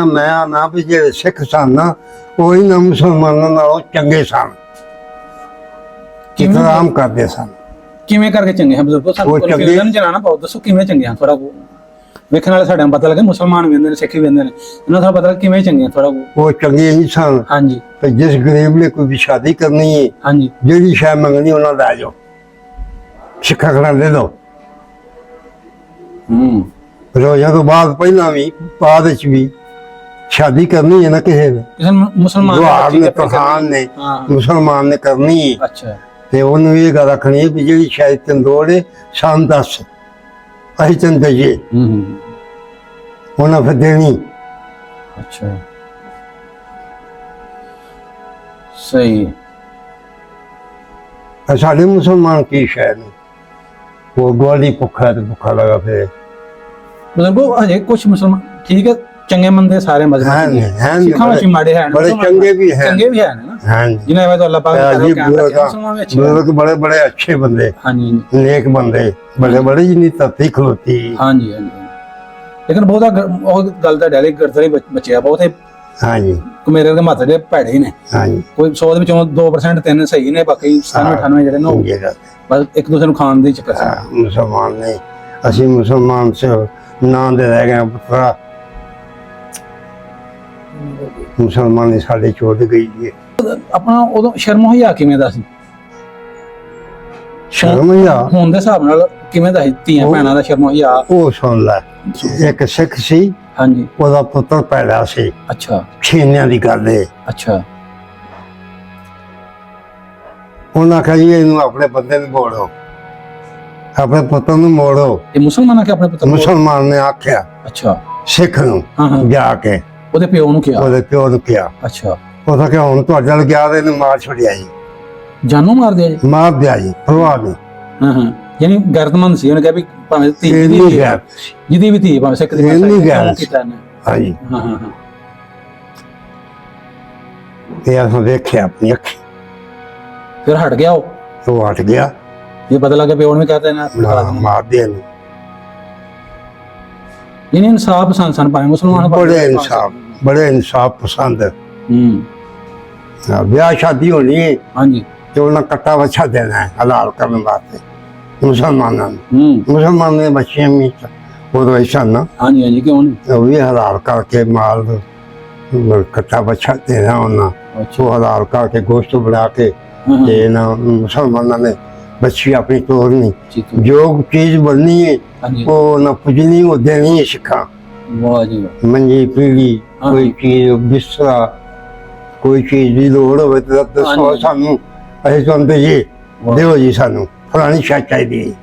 ਮੈਂ ਨਾ ਵੀ ਜਿਹੜੇ ਸਿੱਖ ਸਨ ਨਾ ਉਹ ਇਹਨਾਂ ਮੁਸਲਮਾਨਾਂ ਨਾਲੋਂ ਚੰਗੇ ਸਨ, ਇਕਰਾਮ ਕਰਦੇ ਸਨ। ਕਿਵੇਂ ਕਰਕੇ ਚੰਗੇ ਹਨ ਬਜ਼ੁਰਗੋ? ਸਾਨੂੰ ਕਨਫਿਊਜ਼ਨ ਜਨਾਣਾ ਬਹੁਤ ਦੱਸੋ ਕਿਵੇਂ ਚੰਗੇ ਹਨ? ਥੋੜਾ ਵੇਖਣ ਵਾਲੇ ਸਾਡੇ ਨੂੰ ਪਤਾ ਲੱਗੇ ਮੁਸਲਮਾਨ ਵੀ ਹੁੰਦੇ ਨੇ ਸਿੱਖ ਵੀ ਹੁੰਦੇ ਨੇ, ਇਹਨਾਂ ਦਾ ਪਤਾ ਲੱਗੇ ਕਿਵੇਂ ਚੰਗੇ ਹਨ? ਥੋੜਾ ਉਹ ਚੰਗੇ ਨਹੀਂ ਸਨ। ਹਾਂਜੀ। ਤੇ ਜਿਸ ਗਰੀਬ ਨੇ ਕੋਈ ਵੀ ਸ਼ਾਦੀ ਕਰਨੀ ਹੈ, ਹਾਂਜੀ, ਜਿਹੜੀ ਸ਼ਾਇ ਮੰਗਣੀ ਉਹਨਾਂ ਦਾ ਆ ਜਾਓ, ਸਿੱਖਾ ਖੜਾ ਦੇ ਦੋ। ਰੋਜ਼ਾਂ ਤੋਂ ਬਾਅਦ ਪਹਿਲਾਂ ਵੀ ਬਾਅਦ ਵਿੱਚ ਵੀ ਸ਼ਾਦੀ ਕਰਨੀ ਹੈ ਨਾ ਕਿਸੇ ਨੇ ਮੁਸਲਮਾਨ ਨੇ ਕਰਨੀ ਹੈ। ਅੱਛਾ। ਤੇ ਉਹਨੂੰ ਇਹ ਗੱਲ ਆਖਣੀ ਹੈ ਵੀ ਜਿਹੜੀ ਸ਼ਾਇਦ ਤੈਨੂੰ ਲੋੜ ਹੈ ਸਾਨੂੰ ਦੱਸ, ਅਸੀਂ ਤੈਨੂੰ ਦਈਏ। ਉਹਨਾਂ ਫਿਰ ਦੇਣੀ। ਅੱਛਾ, ਸਹੀ। ਸਾਡੇ ਮੁਸਲਮਾਨ ਕੀ ਸ਼ਾਇਦ ਨੇ ਉਹ ਗੋਲੀ ਭੁੱਖਾ ਤੇ ਭੁੱਖਾ ਲਗਾ ਫਿਰ ਮਤਲਬ ਹਜੇ ਕੁਝ ਮੁਸਲਮਾਨ ਠੀਕ ਹੈ, ਚੰਗੇ ਮੰਦੇ ਸਾਰੇ ਮਜ਼ਹਬ ਦੇ ਹਨ, ਸਿੱਖਾਂ ਵਿੱਚ ਮਾੜੇ ਹਨ, ਬੜੇ ਚੰਗੇ ਵੀ ਹਨ, ਚੰਗੇ ਵੀ ਹਨ ਨਾ। ਹਾਂਜੀ, ਜਿਨ੍ਹਾਂ ਵਿੱਚ ਅੱਲਾਹ ਪਾਕ ਜੀ ਲੋਕ ਬੜੇ ਬੜੇ ਅੱਛੇ ਬੰਦੇ। ਹਾਂਜੀ, ਨੇਕ ਬੰਦੇ ਬੜੇ ਬੜੇ ਜਿੰਨੀ ਤਤੀ ਖਲੋਤੀ। ਹਾਂਜੀ ਹਾਂਜੀ। ਲੇਕਿਨ ਬਹੁਤਾ ਉਹ ਗੱਲ ਤਾਂ ਡੈਲੀ ਗਰਦਰੇ ਬਚਿਆ ਬਹੁਤ ਹੈ। ਹਾਂਜੀ, ਮੇਰੇ ਦੇ ਮਾਤੇ ਦੇ ਭੈੜੇ ਨੇ। ਹਾਂਜੀ, ਕੋਈ 100 ਦੇ ਵਿੱਚੋਂ 2% 3 ਸਹੀ ਨੇ, ਬਾਕੀ 97 ਜਿਹੜੇ ਨੇ ਬਸ ਇੱਕ ਦੂਸਰੇ ਨੂੰ ਖਾਣ ਦੇ ਚੱਕਰ ਚ ਮੁਸਲਮਾਨ ਨੇ। ਅਸੀਂ ਮੁਸਲਮਾਨ ਸੇ ਨਾਂ ਦੇ ਰਹਿ ਗਏ ਪੁੱਤਰਾ, ਮੁਸਲਮਾਨੀ ਸਾਡੇ ਚੋਦ ਗਈ ਹੈ। ਆਪਣਾ ਉਦੋਂ ਸ਼ਰਮ ਹਿਆ ਕਿਵੇਂ ਦਾ ਸੀ? ਸ਼ਰਮ ਹਿਆ ਹੁਣ ਦੇ ਹਿਸਾਬ ਨਾਲ ਕਿਵੇਂ ਦਾ ਸੀ? ਧੀਆਂ ਭੈਣਾਂ ਦਾ ਸ਼ਰਮ ਹਿਆ ਉਹ ਸੁਣ ਲੈ। ਇੱਕ ਸਿੱਖ ਸੀ। ਹਾਂਜੀ, ਉਹਦਾ ਪੁੱਤਰ ਪੈਦਾ ਸੀ। ਅੱਛਾ, ਛੇਨਿਆਂ ਦੀ ਗੱਲ ਹੈ। ਅੱਛਾ, ਉਹਨਾਂ ਕਹੀ ਇਹਨੂੰ ਆਪਣੇ ਬੰਦੇ ਨੂੰ ਮੋੜੋ, ਆਪਣੇ ਪੁੱਤਰ ਨੂੰ ਮੋੜੋ। ਇਹ ਮੁਸਲਮਾਨ ਆਖਿਆ ਆਪਣੇ ਪੁੱਤਰ? ਮੁਸਲਮਾਨ ਨੇ ਆਖਿਆ। ਅੱਛਾ, ਸਿੱਖ ਨੂੰ ਜਾ ਕੇ ਉਹਦੇ ਪਿਓ ਨੂੰ ਕਿਹਾ। ਉਹਦੇ ਪਿਓ ਨੂੰ ਕਿਹਾ। ਅੱਛਾ, ਉਹਦਾ ਕਿ ਹੁਣ ਤੁਹਾਡੇ ਨਾਲ ਗਿਆ ਤੇ ਇਹਨੂੰ ਮਾਰ ਛੱਡਿਆ ਜੀ, ਜਾਨੋਂ ਮਾਰ ਦਿਆ ਜੀ? ਮਾਰ ਦਿਆ ਜੀ, ਪਰਵਾਹ ਨਹੀਂ। ਯਾਨੀ ਗੈਰਤਮੰਦ ਸੀ, ਉਹਨੇ ਕਿਹਾ ਵੀ ਭਾਵੇਂ ਧੀ ਜਿਹਦੀ ਵੀ ਧੀ ਭਾਵੇਂ ਸਿੱਖ ਦੀ ਕੀਤਾ ਨੇ। ਹਾਂਜੀ ਇਹ ਅਸੀਂ ਦੇਖਿਆ ਆਪਣੀ ਅੱਖੀ। ਫਿਰ ਹਟ ਗਿਆ ਉਹ ਹਟ ਗਿਆ। ਇਹ ਪਤਾ ਲੱਗਾ ਪਿਓ ਨੇ ਵੀ ਕਹਤਾ ਨਾ ਮਾਰ ਦਿਆ ਨੂੰ। ਯਾਨੀ ਇਨਸਾਫ ਪਸੰਦ ਸਨ ਭਾਵੇਂ ਮੁਸਲਮਾਨ, ਬੜੇ ਇਨਸਾਫ ਪਸੰਦ। ਵਿਆਹ ਸ਼ਾਦੀ ਹੋਣੀ ਹੈ। ਹਾਂਜੀ, ਤੇ ਉਹਨਾਂ ਕੱਟਾ ਵੱਛਾ ਦੇਣਾ ਹੈ ਹਲਾਲ ਕਰਨ ਵਾਸਤੇ ਮੁਸਲਮਾਨਾਂ ਨੂੰ। ਮੁਸਲਮਾਨ ਨੇ ਬੱਚਿਆਂ ਵੀ ਉਦੋਂ ਐਸਾ ਨਾ। ਹਾਂਜੀ ਹਾਂਜੀ, ਕਿਉਂ ਨਹੀਂ? ਉਹ ਵੀ ਹਲਾਲ ਕਰਕੇ ਮਾਲ ਕੱਟਾ ਵੱਛਾ ਦੇਣਾ ਉਹਨਾਂ। ਉਹ ਹਲਾਲ ਕਰਕੇ ਗੋਸ਼ਤ ਬਣਾ ਕੇ ਤੇ ਨਾ ਮੁਸਲਮਾਨਾਂ ਨੇ ਬੱਚੀ ਆਪਣੀ ਤੋਰਨੀ। ਜੋ ਚੀਜ਼ ਬਣਨੀ ਹੈ ਉਹ ਨਾ ਪੁੱਜਣੀ, ਉਹ ਦੇਣੀ ਹੈ ਸਿੱਖਾਂ। ਮੰਜੀ ਪੀੜੀ ਕੋਈ ਚੀਜ਼, ਬਿਸਤਰਾ, ਕੋਈ ਚੀਜ਼ ਦੀ ਲੋੜ ਹੋਵੇ ਤਾਂ ਦੱਸੋ ਸਾਨੂੰ, ਅਸੀਂ ਤੁਹਾਨੂੰ ਦਈਏ। ਦਿਓ ਜੀ ਸਾਨੂੰ ਫਲਾਣੀ ਸ਼ਾਇ ਚਾਹੀਦੀ ਹੈ,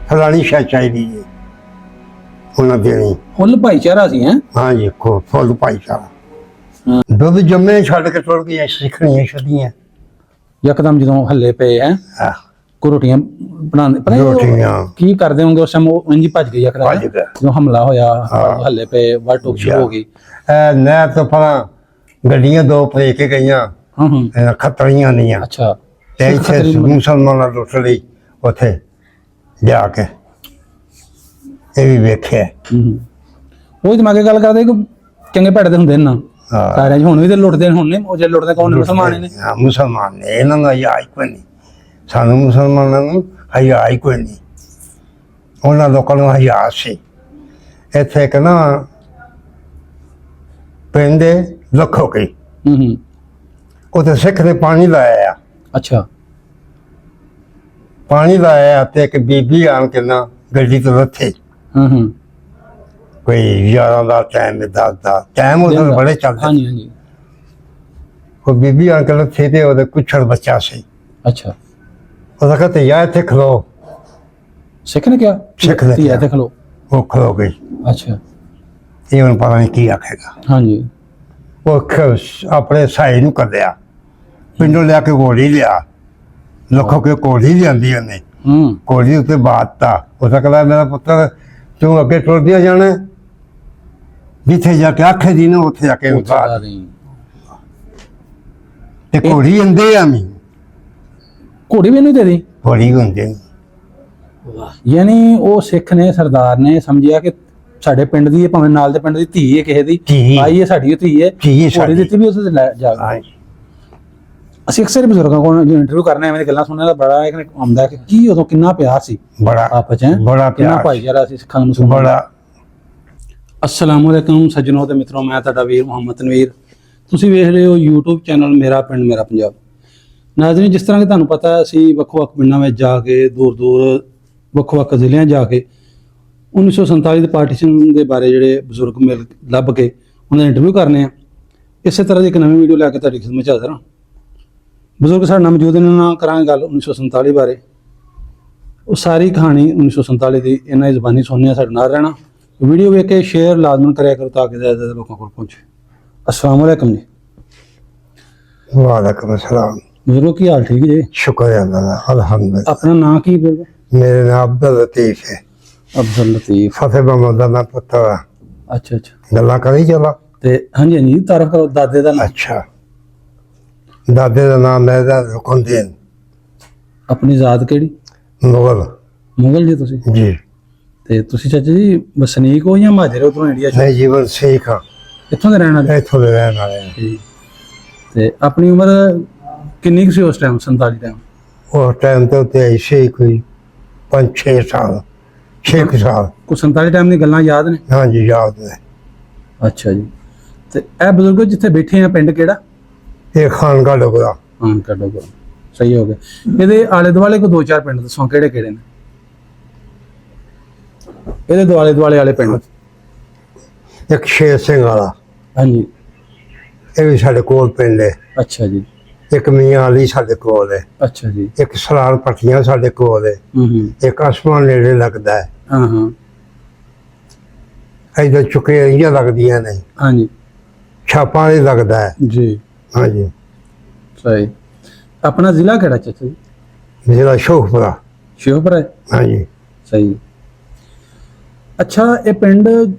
ਫਲਾਣੀ ਸ਼ਾਇ ਚਾਹੀਦੀ ਹੈ। ਉਹਨਾਂ ਦੇਣੀ। ਫੁੱਲ ਭਾਈਚਾਰਾ ਸੀ। ਹਾਂਜੀ, ਫੁੱਲ ਭਾਈਚਾਰਾ। ਦੁੱਧ ਜੰਮੇ ਛੱਡ ਕੇ ਟੁਰ ਗਈਆਂ ਸਿੱਖਣੀਆਂ ਛੱਡੀਆਂ ਯਕਦਮ ਜਦੋਂ ਹੱਲੇ ਪਏ ਹੈ। ਕੋ ਰੋਟੀਆਂ ਬਣਾਉਂਦੇ, ਰੋਟੀਆਂ ਕੀ ਕਰਦੇ ਹੋਣਗੇ ਉਸ ਟਾਈਮ? ਉਹ ਇੰਜ ਭੱਜ ਗਈ ਯਕਦਮ ਜਦੋਂ ਹਮਲਾ ਹੋਇਆ, ਹੱਲੇ ਪਏ ਵੱਟ ਟੋਕ ਸ਼ੁਰੂ ਹੋ ਗਈ। ਨਹਿਰ ਤੋਂ ਫਲਾਂ ਗੱਡੀਆਂ ਦੋ ਭਰੇ ਕੇ ਗਈਆਂ ਖਤਰੀਆਂ ਦੀਆਂ। ਅੱਛਾ, ਤੇ ਇੱਥੇ ਮੁਸਲਮਾਨਾਂ ਲੁੱਟ ਲਈ ਉੱਥੇ ਜਾ ਕੇ। ਇਹ ਵੀ ਵੇਖਿਆ। ਉਹ ਦਿਮਾਗੇ ਗੱਲ ਕਰਦੇ ਕਿ ਚੰਗੇ ਭੈੜੇ ਦੇ ਹੁੰਦੇ ਨਾ ਸਾਰਿਆਂ 'ਚ। ਹੁਣ ਵੀ ਤੇ ਲੁੱਟਦੇ ਹੁਣ ਨੇ, ਉਹ ਜੇ ਲੁੱਟਦੇ ਕੌਣ ਨੇ? ਮੁਸਲਮਾਨ ਨੇ। ਮੁਸਲਮਾਨ ਨੇ। ਇਹਨਾਂ ਦਾ ਹਯਾ ਹੀ ਕੋਈ ਨਹੀਂ। ਸਾਨੂੰ ਮੁਸਲਮਾਨਾਂ ਨੂੰ ਹਯਾ ਹੀ ਕੋਈ ਨਹੀਂ। ਉਹਨਾਂ ਲੋਕਾਂ ਨੂੰ ਹਯਾ ਸੀ। ਇੱਥੇ ਇੱਕ ਨਾ ਪਿੰਡ ਲੱਖੋ ਕੇ ਉੱਥੇ ਸਿੱਖ ਨੇ ਪਾਣੀ ਲਾਇਆ। ਅੱਛਾ, ਪਾਣੀ ਲਾਇਆ ਤੇ ਇੱਕ ਬੀਬੀ ਆਣ ਕੇ ਨਾ ਗੱਡੀ ਤੋਂ ਲੱਥੇ। ਕੋਈ 11 ਦਾ ਟਾਈਮ, 10 ਦਾ ਟਾਈਮ, ਉਦੋਂ ਬੜੇ ਚੱਲਦੇ। ਉਹ ਬੀਬੀ ਆਣ ਕੇ ਲੱਥੇ ਤੇ ਉਹਦੇ ਕੁਛੜ ਬੱਚਾ ਸੀ। ਅੱਛਾ, ਉਹਦਾ ਕਹਿੰਦੇ ਯਾ ਇੱਥੇ ਖਲੋ। ਸਿੱਖ ਨੇ ਕਿਹਾ? ਸਿੱਖ ਨੇ ਕਿਹਾ ਇੱਥੇ ਖਲੋ। ਉਹ ਖਲੋ ਗਈ। ਅੱਛਾ, ਇਹ ਹੁਣ ਪਤਾ ਨਹੀਂ ਕੀ ਆਖੇਗਾ। ਹਾਂਜੀ, ਉਹ ਆਪਣੇ ਸਾਈ ਨੂੰ ਕੱਢਿਆ, ਪਿੰਡੋਂ ਲਿਆ ਕੇ ਘੋੜੀ ਲਿਆ। ਲੱਖੋ ਕੇ ਘੋੜੀ ਲਿਆਂਦੀ ਉਹਨੇ। ਘੋੜੀ ਉੱਤੇ ਬਾਤਾ। ਉਹ ਕਹਿੰਦਾ ਮੇਰਾ ਪੁੱਤਰ ਤੂੰ ਅੱਗੇ ਟੁਰਦਿਆ ਜਾਣਾ, ਜਿੱਥੇ ਜਾ ਕੇ ਆਖੇ ਦੀ ਨਾ ਉੱਥੇ ਜਾ ਕੇ ਤੇ ਘੋੜੀ ਅੰਦੇ ਆ। ਘੋੜੀ ਵੀ ਇਹਨੂੰ ਦੇ ਦੀ? ਘੋੜੀ ਹੁੰਦੇ। ਯਾਨੀ ਉਹ ਸਿੱਖ ਨੇ, ਸਰਦਾਰ ਨੇ ਸਮਝਿਆ ਕਿ ਸਾਡੇ ਪਿੰਡ ਦੀ ਹੈ, ਭਾਵੇਂ ਨਾਲ ਦੇ ਪਿੰਡ ਦੀ ਧੀ ਹੈ, ਕਿਸੇ ਦੀ ਧੀ। ਆਈ ਹੈ, ਸਾਡੀ ਉਹ ਧੀ ਹੈ, ਧੀ ਹੋਰੀ ਸਾਡੀ। ਦਿੱਤੀ ਵੀ ਉਸ ਤੇ ਲੈ ਜਾ ਕੇ। ਹਾਂਜੀ ਅਸੀਂ ਅਕਸਰ ਬਜ਼ੁਰਗਾਂ ਕੋਲ ਜੋ ਇੰਟਰਵਿਊ ਕਰਨੇ ਐਵੇਂ ਦੀਆਂ ਗੱਲਾਂ ਸੁਣਨ ਦਾ ਬੜਾ ਇੱਕ ਆਉਂਦਾ ਕਿ ਕੀ ਉਦੋਂ ਕਿੰਨਾ ਪਿਆਰ ਸੀ ਬੜਾ ਆਪਸ ਚ, ਬੜਾ ਕਿੰਨਾ ਪਿਆਰ ਭਾਈਚਾਰਾ ਸੀ ਸਿੱਖਾਂ ਮੁਸਲਮਾਨਾਂ ਦਾ। ਬੜਾ। अस्सलाम वालेकुम सज्जनों ते मित्रों, मैं तुहाडा वीर मुहम्मद तनवीर। तुसीं वेख रहे हो यूट्यूब चैनल मेरा पिंड मेरा पंजाब। नाज़रीन, जिस तरह कि तुहानूं पता है असीं ਵੱਖ-ਵੱਖ पिंडां ਵਿੱਚ ਜਾ ਕੇ दूर-दूर ਵੱਖ-ਵੱਖ ਜ਼ਿਲ੍ਹਿਆਂ ਜਾ ਕੇ 1947 ਦੇ ਪਾਰਟੀਸ਼ਨ ਦੇ ਬਾਰੇ ਜਿਹੜੇ ਬਜ਼ੁਰਗ ਮਿਲ ਲੱਭ ਕੇ ਉਹਨਾਂ ਦਾ ਇੰਟਰਵਿਊ ਕਰਨੇ ਆ। ਇਸੇ ਤਰ੍ਹਾਂ ਦੀ ਇੱਕ ਨਵੀਂ ਵੀਡੀਓ ਲੈ ਕੇ ਤੁਹਾਡੀ ਖਿਦਮਤ 'ਚ ਹਾਜ਼ਰ ਹਾਂ। ਬਜ਼ੁਰਗ ਸਾਡੇ ਨਾਲ ਮੌਜੂਦ ਨੇ, ਨਾਲ ਕਰਾਂਗੇ ਗੱਲ 1947 ਬਾਰੇ। ਉਹ ਸਾਰੀ ਕਹਾਣੀ 1947 ਦੀ ਇਹਨਾਂ ਦੀ ਜ਼ੁਬਾਨੀ ਸੁਣਨੀ ਆ, ਸਾਡੇ ਨਾਲ ਰਹਿਣਾ। वीडियो वेख के शेयर लाजमन कराया करो ताकि ज़्यादा से ज़्यादा लोगों को पहुंचे। अस्सलाम वालेकुम जी। वालेकुम अस्सलाम। बुजुर्गो की हाल ठीक है जी? शुक्र है अल्लाह का, अल्हम्दुलिल्लाह। अपना नाम की बुजुर्ग? मेरे नाम अब्दुल लतीफ है। अब्दुल लतीफ। फतेह मोहम्मद दा मैं पुत्र हाँ। अच्छा अच्छा। गल्लां करी चला ते हाँ जी हाँ जी, तारफ करो दादे दा नाम। अच्छा, दादे दा नाम मेरा रुकनदीन। अपनी ज़ात केड़ी? मुगल। मुगल जी तुसी? जी। ते तुसी चाचा जी वसनीक हो या महाजर हो उधरों इंडिया च? मैं जीवन सिख हाँ, इत्थों दे रहने वाले? इत्थों दे रहने वाले हैं। ठीक। ते अपनी उम्र किन्नी कुछ सी उस टाइम 47 टाइम? उस टाइम तो ऐसे ही कोई 5-6 साल, 6 साल। को 47 टाइम दी गल्लां याद ने? हाँ जी याद है। अच्छा जी। ते ए बुजुर्गो जिथे बैठे हैं पिंड केड़ा? ये खानका डोगरा। हाँ कड्डो करो, सही हो गया। ਇਹਦੇ ਆਲੇ ਦੁਆਲੇ ਕੋ 2-4 ਪਿੰਡ ਦੱਸੋ ਕਿਹੜੇ ਕਿਹੜੇ ਨੇ? ਇਹਦੇ ਦੁਆਲੇ ਦੁਆਲੇ ਵਾਲੇ ਪਿੰਡ। एक शेर सिंह वाला, ਹਾਂਜੀ। ये भी साढ़े कोल पिंड है। ਅੱਛਾ ਜੀ। एक मियाँ अली साढ़े कोल है। ਅੱਛਾ ਜੀ। एक सलाल पट्टियां साढ़े कोल है। ਹੂੰ। एक आसमान नेड़े लगता है। ਹਾਂ ਹਾਂ। इधर चुकेरियां लगदियां ने, ਹਾਂਜੀ छापा नहीं लगता है। ਜੀ। हाँ जी। ਸਹੀ। ਆਪਣਾ ਜ਼ਿਲ੍ਹਾ ਕਿਹੜਾ ਚਾਚਾ ਜੀ? जिला शोखपुरा। ਸ਼ਿਵਪੁਰ ਹੈ। हाँ जी। ਸਹੀ। ਅੱਛਾ, ਇਹ ਪਿੰਡ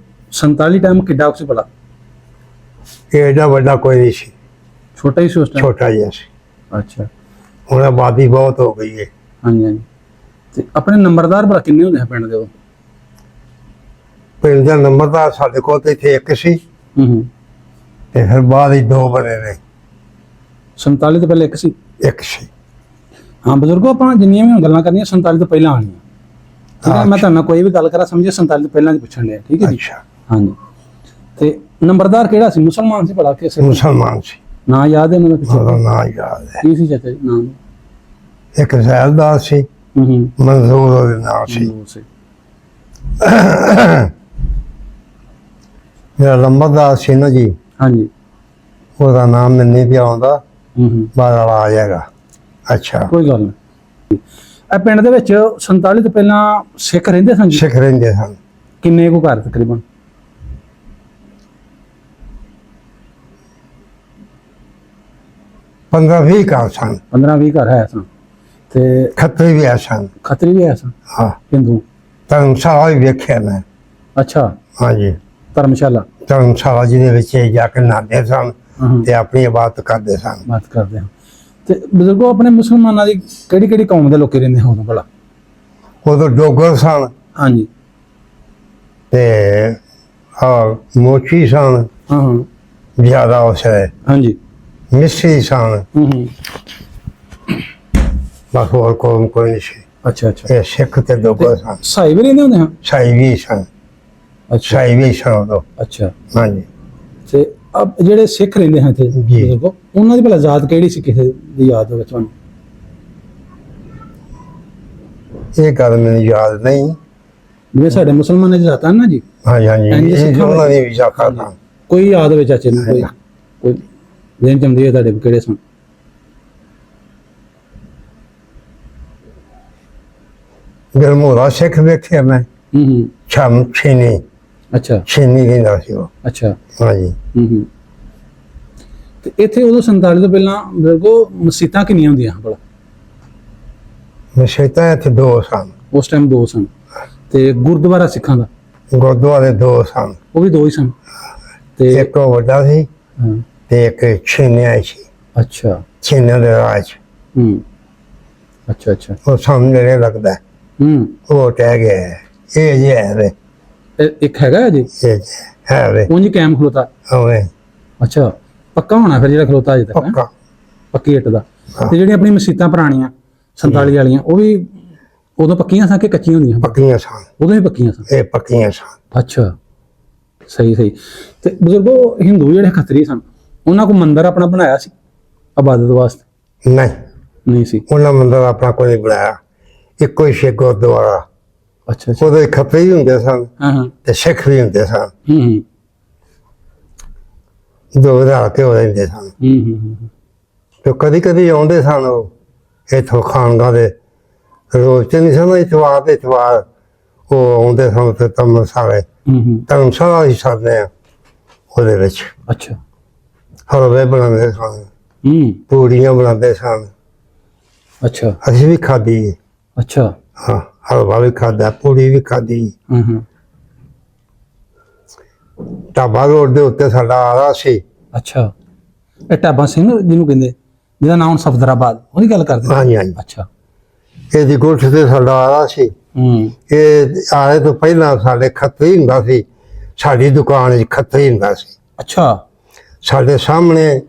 47 ਟਾਈਮ ਕਿੱਡਾ ਕੁ ਸੀ ਭਲਾ? ये एडा बड़ा कोई नहीं सी, ਛੋਟਾ ਹੀ ਸੀ ਉਸ ਟਾਈਮ? छोटा जिहा सी। ਅੱਛਾ। हुण आबादी बहुत हो गई है। ਹਾਂਜੀ ਹਾਂਜੀ। ਤੇ ਆਪਣੇ ਨੰਬਰਦਾਰ ਭਲਾ ਕਿੰਨੇ ਹੁੰਦੇ ਆ ਪਿੰਡ ਦੇ ਉਹ? पिंड दा नंबरदार साढ़े कोल ते इत्थे एक सी, ਹੂੰ। ते फिर बाद ही 2 बने ने। 47 ਤੋਂ ਪਹਿਲੇ ਇੱਕ ਸੀ? एक सी। ਹਾਂ ਬਜ਼ੁਰਗੋ, ਆਪਾਂ ਜਿੰਨੀਆਂ ਵੀ ਹੁਣ ਗੱਲਾਂ ਕਰਨੀਆਂ 47 ਤੋਂ ਪਹਿਲਾਂ ਆਣੀਆਂ। ਠੀਕ ਹੈ, ਮੈਂ ਤੁਹਾਨੂੰ ਨਾਲ ਕੋਈ ਵੀ ਗੱਲ ਕਰਾਂ ਸਮਝੇ 47 ਤੋਂ ਪਹਿਲਾਂ ਦੀ ਪੁੱਛਣ ਲਿਆ, ਠੀਕ ਹੈ ਜੀ? अच्छा, ਹਾਂਜੀ। ਤੇ ਨੰਬਰਦਾਰ ਕਿਹੜਾ ਸੀ? ਮੁਸਲਮਾਨ ਸੀ ਭਲਾ ਕਿਸੇ? मुसलमान सी। ਨਾਂ ਯਾਦ ਹੈ ਉਹਨਾਂ ਦਾ ਉਹਦਾ ਪਿੱਛੇ? ਨਾਂ ਯਾਦ ਹੈ। ਕੀ ਸੀ ਚਾਚਾ ਜੀ ਨਾਮ? ਇੱਕ ਜ਼ੈਲਦਾਰ ਸੀ, ਹੂੰ। ਮਨਜ਼ੂਰ ਉਹਦੇ ਨਾਂ ਸੀ। ਸੀ। ਜਿਹੜਾ ਨੰਬਰਦਾਰ ਸੀ ਨਾ ਜੀ, ਹਾਂਜੀ। ਉਹਦਾ ਨਾਮ ਮੈਨੂੰ ਨਹੀਂ ਪਿਆ ਆਉਂਦਾ, ਹੂੰ। ਬਾਹਰ ਵਾਲਾ ਆ ਜਾਏਗਾ। ਅੱਛਾ। ਕੋਈ ਗੱਲ ਨਹੀਂ। ਇਹ ਪਿੰਡ ਦੇ ਵਿੱਚ 47 ਤੋਂ ਪਹਿਲਾਂ ਸਿੱਖ ਰਹਿੰਦੇ ਸਨ ਜੀ? ਸਿੱਖ ਰਹਿੰਦੇ ਸਨ। ਕਿੰਨੇ ਕੁ ਘਰ ਤਕਰੀਬਨ? 15-20 ਘਰ ਸਨ। 15-20 ਘਰ ਹੈ ਸਨ। ਤੇ ਖੱਤਰੀ ਵੀ ਹੈ ਸਨ। ਖੱਤਰੀ ਵੀ ਹੈ ਸਨ? ਹਾਂ, ਹਿੰਦੂ? ਧਰਮਸ਼ਾਲਾ ਵੀ ਵੇਖਿਆ ਮੈਂ। ਅੱਛਾ। ਹਾਂਜੀ, ਧਰਮਸ਼ਾਲਾ? ਧਰਮਸ਼ਾਲਾ ਜਿਹਦੇ ਵਿੱਚ ਇਹ ਜਾ ਕੇ ਨਹਾਉਂਦੇ ਸਨ ਹਾਂ। ਤੇ ਆਪਣੀ ਇਬਾਦਤ ਕਰਦੇ ਸਨ। ਬਾਤ ਕਰਦੇ ਹਾਂ। ਤੇ ਬਜ਼ੁਰਗੋ, ਆਪਣੇ ਮੁਸਲਮਾਨਾਂ ਦੀ ਕਿਹੜੀ ਕਿਹੜੀ ਕੌਮ ਦੇ ਲੋਕੀ ਰਹਿੰਦੇ ਹੋਣ ਭਲਾ? ਉਦੋਂ ਡੋਗਰ ਸਨ ਹਾਂਜੀ। ਤੇ ਮੋਚੀ ਸਨ ਹਾਂ ਹਾਂ। ਜ਼ਿਆਦਾ ਉਸ ਵੇਲੇ, ਹਾਂਜੀ। ਮਿਸਰੀ ਸਨ, ਹੂੰ। ਬਸ ਹੋਰ ਕੌਮ ਕੋਈ ਨਹੀਂ ਸੀ। ਅੱਛਾ ਅੱਛਾ। ਇਹ ਸਿੱਖ ਤੇ ਡੋਗਰ ਸਨ। ਸਾਈ ਵੀ ਰਹਿੰਦੇ ਹੁੰਦੇ ਹਾਂ? ਸਾਈ ਵੀ ਸਨ। ਅੱਛਾ ਸਾਈ ਵੀ ਸਨ ਉਦੋਂ। ਅੱਛਾ। ਹਾਂਜੀ। ਤੇ ਅਬ ਜਿਹੜੇ ਸਿੱਖ ਰਹਿੰਦੇ ਹਨ ਇੱਥੇ ਜੀ। ਬਜ਼ੁਰਗੋ, ਉਹਨਾਂ ਦੀ ਭਲਾ ਜ਼ਾਤ ਕਿਹੜੀ ਸੀ ਕਿਸੇ ਦੀ ਯਾਦ ਹੋਵੇ ਤੁਹਾਨੂੰ? ਇਹ ਗੱਲ ਮੈਨੂੰ ਯਾਦ ਨਹੀਂ। ਜਿਵੇਂ ਸਾਡੇ ਮੁਸਲਮਾਨਾਂ ਦੀ ਜ਼ਾਤਾਂ ਨਾ ਜੀ, ਹਾਂਜੀ ਹਾਂਜੀ, ਇੰਝ ਇਹ ਸਿੱਖਾਂ ਉਹਨਾਂ ਵਾਲੇ। ਦੀ ਵੀ ਜਾਤਾ ਸਨ। ਕੋਈ ਯਾਦ ਹੋਵੇ ਚਾਚੇ ਨੂੰ? ਕੋਈ ਦੇਣ ਚੰਦੀ ਹੈ ਤੁਹਾਡੇ ਕਿਹੜੇ ਸਨ? ਗਰਮੋਰਾ ਸਿੱਖ ਵੇਖਿਆ ਮੈਂ। ਹੂੰ। ਛਮ ਛੀਨੀ, ਅੱਛਾ ਛੀਨੀ ਰਹਿੰਦਾ ਸੀ ਉਹ। ਅੱਛਾ। ਹਾਂਜੀ। ਹੂੰ। ਤੇ ਇੱਥੇ ਉਦੋਂ 47 ਤੋਂ ਪਹਿਲਾਂ ਬਜ਼ੁਰਗੋ ਮਸੀਤਾਂ ਕਿੰਨੀਆਂ ਹੁੰਦੀਆਂ ਭਲਾ? ਮਸੀਤਾਂ ਇੱਥੇ 2 ਸਨ। ਉਸ ਟਾਈਮ 2 ਸਨ। ਤੇ ਗੁਰਦੁਆਰਾ ਸਿੱਖਾਂ ਦਾ? ਗੁਰਦੁਆਰੇ 2 ਸਨ। ਉਹ ਵੀ 2 ਹੀ ਸਨ। ਤੇ ਇੱਕ ਉਹ ਵੱਡਾ ਸੀ ਹਾਂ। ਤੇ ਇੱਕ ਛੀਨਿਆ ਸੀ। ਅੱਛਾ। ਛੀਨਿਆ ਦੇ ਰਾਜ। ਹੂੰ। ਅੱਛਾ ਅੱਛਾ। ਉਹ ਸਾਹਮਣੇ ਲੱਗਦਾ ਹੈ। ਹੂੰ। ਉਹ ਟਹਿ ਗਿਆ ਹੈ। ਇਹ ਜੇ ਹੈ ਵੇ। ਇੱਕ ਹੈਗਾ ਜੀ ਇਹ ਹੈ ਵੇ ਉਂਝ ਕੈਮ ਖਲੋਤਾ ਹੋਵੇ ਅੱਛਾ ਪੱਕਾ ਹੋਣਾ ਫਿਰ ਜਿਹੜਾ ਖਲੋਤਾ ਅਜੇ ਤੱਕ ਹੈਂ? ਪੱਕਾ ਪੱਕੀ ਇੱਟ ਦਾ ਤੇ ਜਿਹੜੀਆਂ ਆਪਣੀ ਮਸੀਤਾਂ ਪੁਰਾਣੀਆਂ 47 ਵਾਲੀਆਂ ਉਹ ਵੀ ਉਦੋਂ ਪੱਕੀਆਂ ਸਨ ਕਿ ਕੱਚੀਆਂ ਹੁੰਦੀਆਂ ਪੱਕੀਆਂ ਸਨ ਉਦੋਂ ਹੀ ਪੱਕੀਆਂ ਸਨ ਇਹ ਪੱਕੀਆਂ ਸਨ ਅੱਛਾ ਸਹੀ ਸਹੀ ਤੇ ਬਜ਼ੁਰਗੋ ਹਿੰਦੂ ਜਿਹੜੇ ਖੱਤਰੀ ਸਨ ਉਹਨਾਂ ਕੋਲ ਮੰਦਿਰ ਆਪਣਾ ਬਣਾਇਆ ਸੀ ਇਬਾਦਤ ਵਾਸਤੇ ਨਹੀਂ ਨਹੀਂ ਸੀ ਉਹਨਾਂ ਮੰਦਰ ਆਪਣਾ ਕੋਈ ਨਹੀਂ ਬਣਾਇਆ ਇੱਕੋ ਹੀ ਸਿੱਖ ਗੁਰਦੁਆਰਾ ਅੱਛਾ ਅੱਛਾ ਉਹਦੇ ਖੱਤਰੀ ਵੀ ਹੁੰਦੇ ਸਨ ਹਾਂ ਹਾਂ ਤੇ ਸਿੱਖ ਵੀ ਹੁੰਦੇ ਸਨ ਹੂੰ ਦੋ ਰਾਹ ਕੇ ਹੋ ਜਾਂਦੇ ਸਨ ਹੂੰ ਤੇ ਕਦੀ ਕਦੀ ਆਉਂਦੇ ਸਨ ਉਹ ਇੱਥੋਂ ਖਾਨਗਾ ਦੇ ਰੋਜ਼ ਤੇ ਨਹੀਂ ਸਨ ਇਤਵਾਰ ਦੇ ਇਤਵਾਰ ਉਹ ਆਉਂਦੇ ਸਨ ਤੇ ਤਮ ਸਾਰੇ ਹੂੰ ਧਰਮਸ਼ਾਲਾ ਹੀ ਸਾਧਨੇ ਆ ਉਹਦੇ ਵਿੱਚ ਅੱਛਾ ਹਲਵੇ ਬਣਾਉਂਦੇ ਸਨ ਹੂੰ ਪੂੜੀਆਂ ਬਣਾਉਂਦੇ ਸਨ ਅੱਛਾ ਅਸੀਂ ਵੀ ਖਾਧੀ ਅੱਛਾ ਹਾਂ ਹਲਵਾ ਵੀ ਖਾਧਾ ਪੂੜੀ ਵੀ ਖਾਧੀ ਹੂੰ ਢਾਬਾ ਰੋਡ ਦੇ ਉੱਤੇ ਸਾਡਾ ਆਰਾ ਸੀ ਅੱਛਾ ਇਹ ਢਾਬਾ ਸਿੰਘ ਜਿਹਨੂੰ ਕਹਿੰਦੇ ਜਿਹਦਾ ਨਾਮ ਸਫਦਰਾਬਾਦ ਉਹਦੀ ਗੱਲ ਕਰਦੇ ਹਾਂਜੀ ਹਾਂਜੀ ਅੱਛਾ ਇਹਦੀ ਗੁੱਠ ਤੇ ਸਾਡਾ ਆਰਾ ਸੀ ਹੂੰ ਇਹ ਆਏ ਤੋਂ ਪਹਿਲਾਂ ਸਾਡੇ ਖੱਤਰੀ ਹੁੰਦਾ ਸੀ ਸਾਡੀ ਦੁਕਾਨ 'ਚ ਖੱਤਰੀ ਹੁੰਦਾ ਸੀ ਅੱਛਾ ਸਾਡੇ ਸਾਹਮਣੇ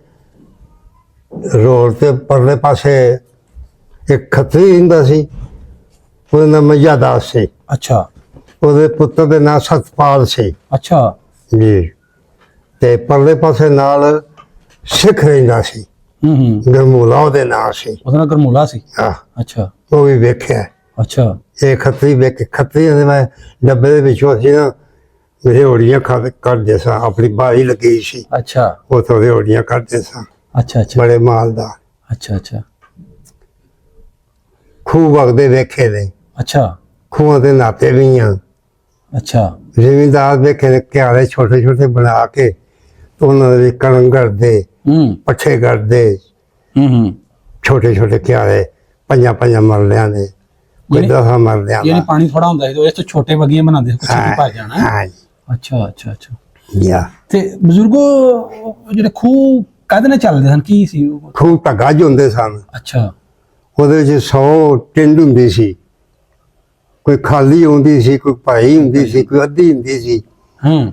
ਰੋਡ ਤੇ ਪਰਲੇ ਪਾਸੇ ਇੱਕ ਖੱਤਰੀ ਹੁੰਦਾ ਸੀ ਉਹਦਾ ਨਾਮ ਮਜਾਦਾਸ ਸੀ ਅੱਛਾ ਉਹਦੇ ਪੁੱਤਰ ਦੇ ਨਾਂ ਸਤਪਾਲ ਸੀ ਅੱਛਾ ਜੀ ਤੇ ਪਰਲੇ ਪਾਸੇ ਨਾਲ ਸਿੱਖ ਰਹਿੰਦਾ ਸੀ ਹੂੰ ਗਰਮੂਲਾ ਉਹਦੇ ਨਾਂ ਸੀ ਉਹਦਾ ਨਾਮ ਗਰਮੂਲਾ ਸੀ ਹਾਂ ਅੱਛਾ ਉਹ ਵੀ ਵੇਖਿਆ ਅੱਛਾ ਇਹ ਖੱਤਰੀ ਵੇਖ ਖੱਤਰੀ ਦੇ ਮੈਂ ਡੱਬੇ ਦੇ ਵਿੱਚੋਂ ਸੀ ਨਾ ਮੇਰੇ ਓੜੀਆਂ ਕੱਢਦੇ ਸਾਂ ਆਪਣੀ ਬਾਰੀ ਲੱਗੀ ਸੀ ਅੱਛਾ ਉੱਥੋਂ ਦੇ ਓੜੀਆਂ ਕੱਢਦੇ ਸਾਂ ਅੱਛਾ ਅੱਛਾ ਬੜੇ ਮਾਲਦਾਰ ਅੱਛਾ ਅੱਛਾ ਖੂਹ ਵਗਦੇ ਵੇਖੇ ਨੇ ਅੱਛਾ ਖੂਹਾਂ ਦੇ ਨਾਤੇ ਵੀ ਆ ਅੱਛਾ ਜ਼ਿਮੀਂਦਾਰ ਵੇਖੇ ਨੇ ਕਿਆਰੇ ਛੋਟੇ ਛੋਟੇ ਬਣਾ ਕੇ ਤੇ ਉਹਨਾਂ ਦੇ ਕਣਕ ਕਰਦੇ ਹੂੰ ਪੱਠੇ ਕਰਦੇ ਹੂੰ ਛੋਟੇ ਛੋਟੇ ਕਿਆਰੇ ਪੰਜਾਂ ਮਰਲਿਆਂ ਦੇ ਕੋਈ ਯਾਨੀ- 10 ਮਰਲਿਆਂ ਯਾਨੀ ਦਾ ਪਾਣੀ ਥੋੜਾ ਹੁੰਦਾ ਸੀ ਤੇ ਇਸ ਤੋਂ ਛੋਟੇ ਵਗੀਆਂ ਬਣਾਉਂਦੇ ਸੀ ਕੁਛ ਨਹੀਂ ਭਾ ਜਾਣਾ ਹੈਂ? ਹਾਂ ਅੱਛਾ ਅੱਛਾ ਅੱਛਾ ਯਾ ਤੇ ਬਜ਼ੁਰਗੋ ਉਹ ਜਿਹੜੇ ਖੂਹ ਕਾਹਦੇ ਨਾਲ ਚੱਲਦੇ ਸਨ ਕੀ ਸੀ ਉਹ? ਖੂਹ ਤਾਂ ਗੱਜ ਹੁੰਦੇ ਸਨ ਅੱਛਾ ਉਹਦੇ 'ਚ 100 ਟਿੰਡ ਹੁੰਦੀ ਸੀ ਕੋਈ ਖਾਲੀ ਹੁੰਦੀ ਸੀ ਕੋਈ ਭਾਈ ਹੁੰਦੀ ਸੀ ਕੋਈ ਅੱਧੀ ਹੁੰਦੀ ਸੀ ਹੂੰ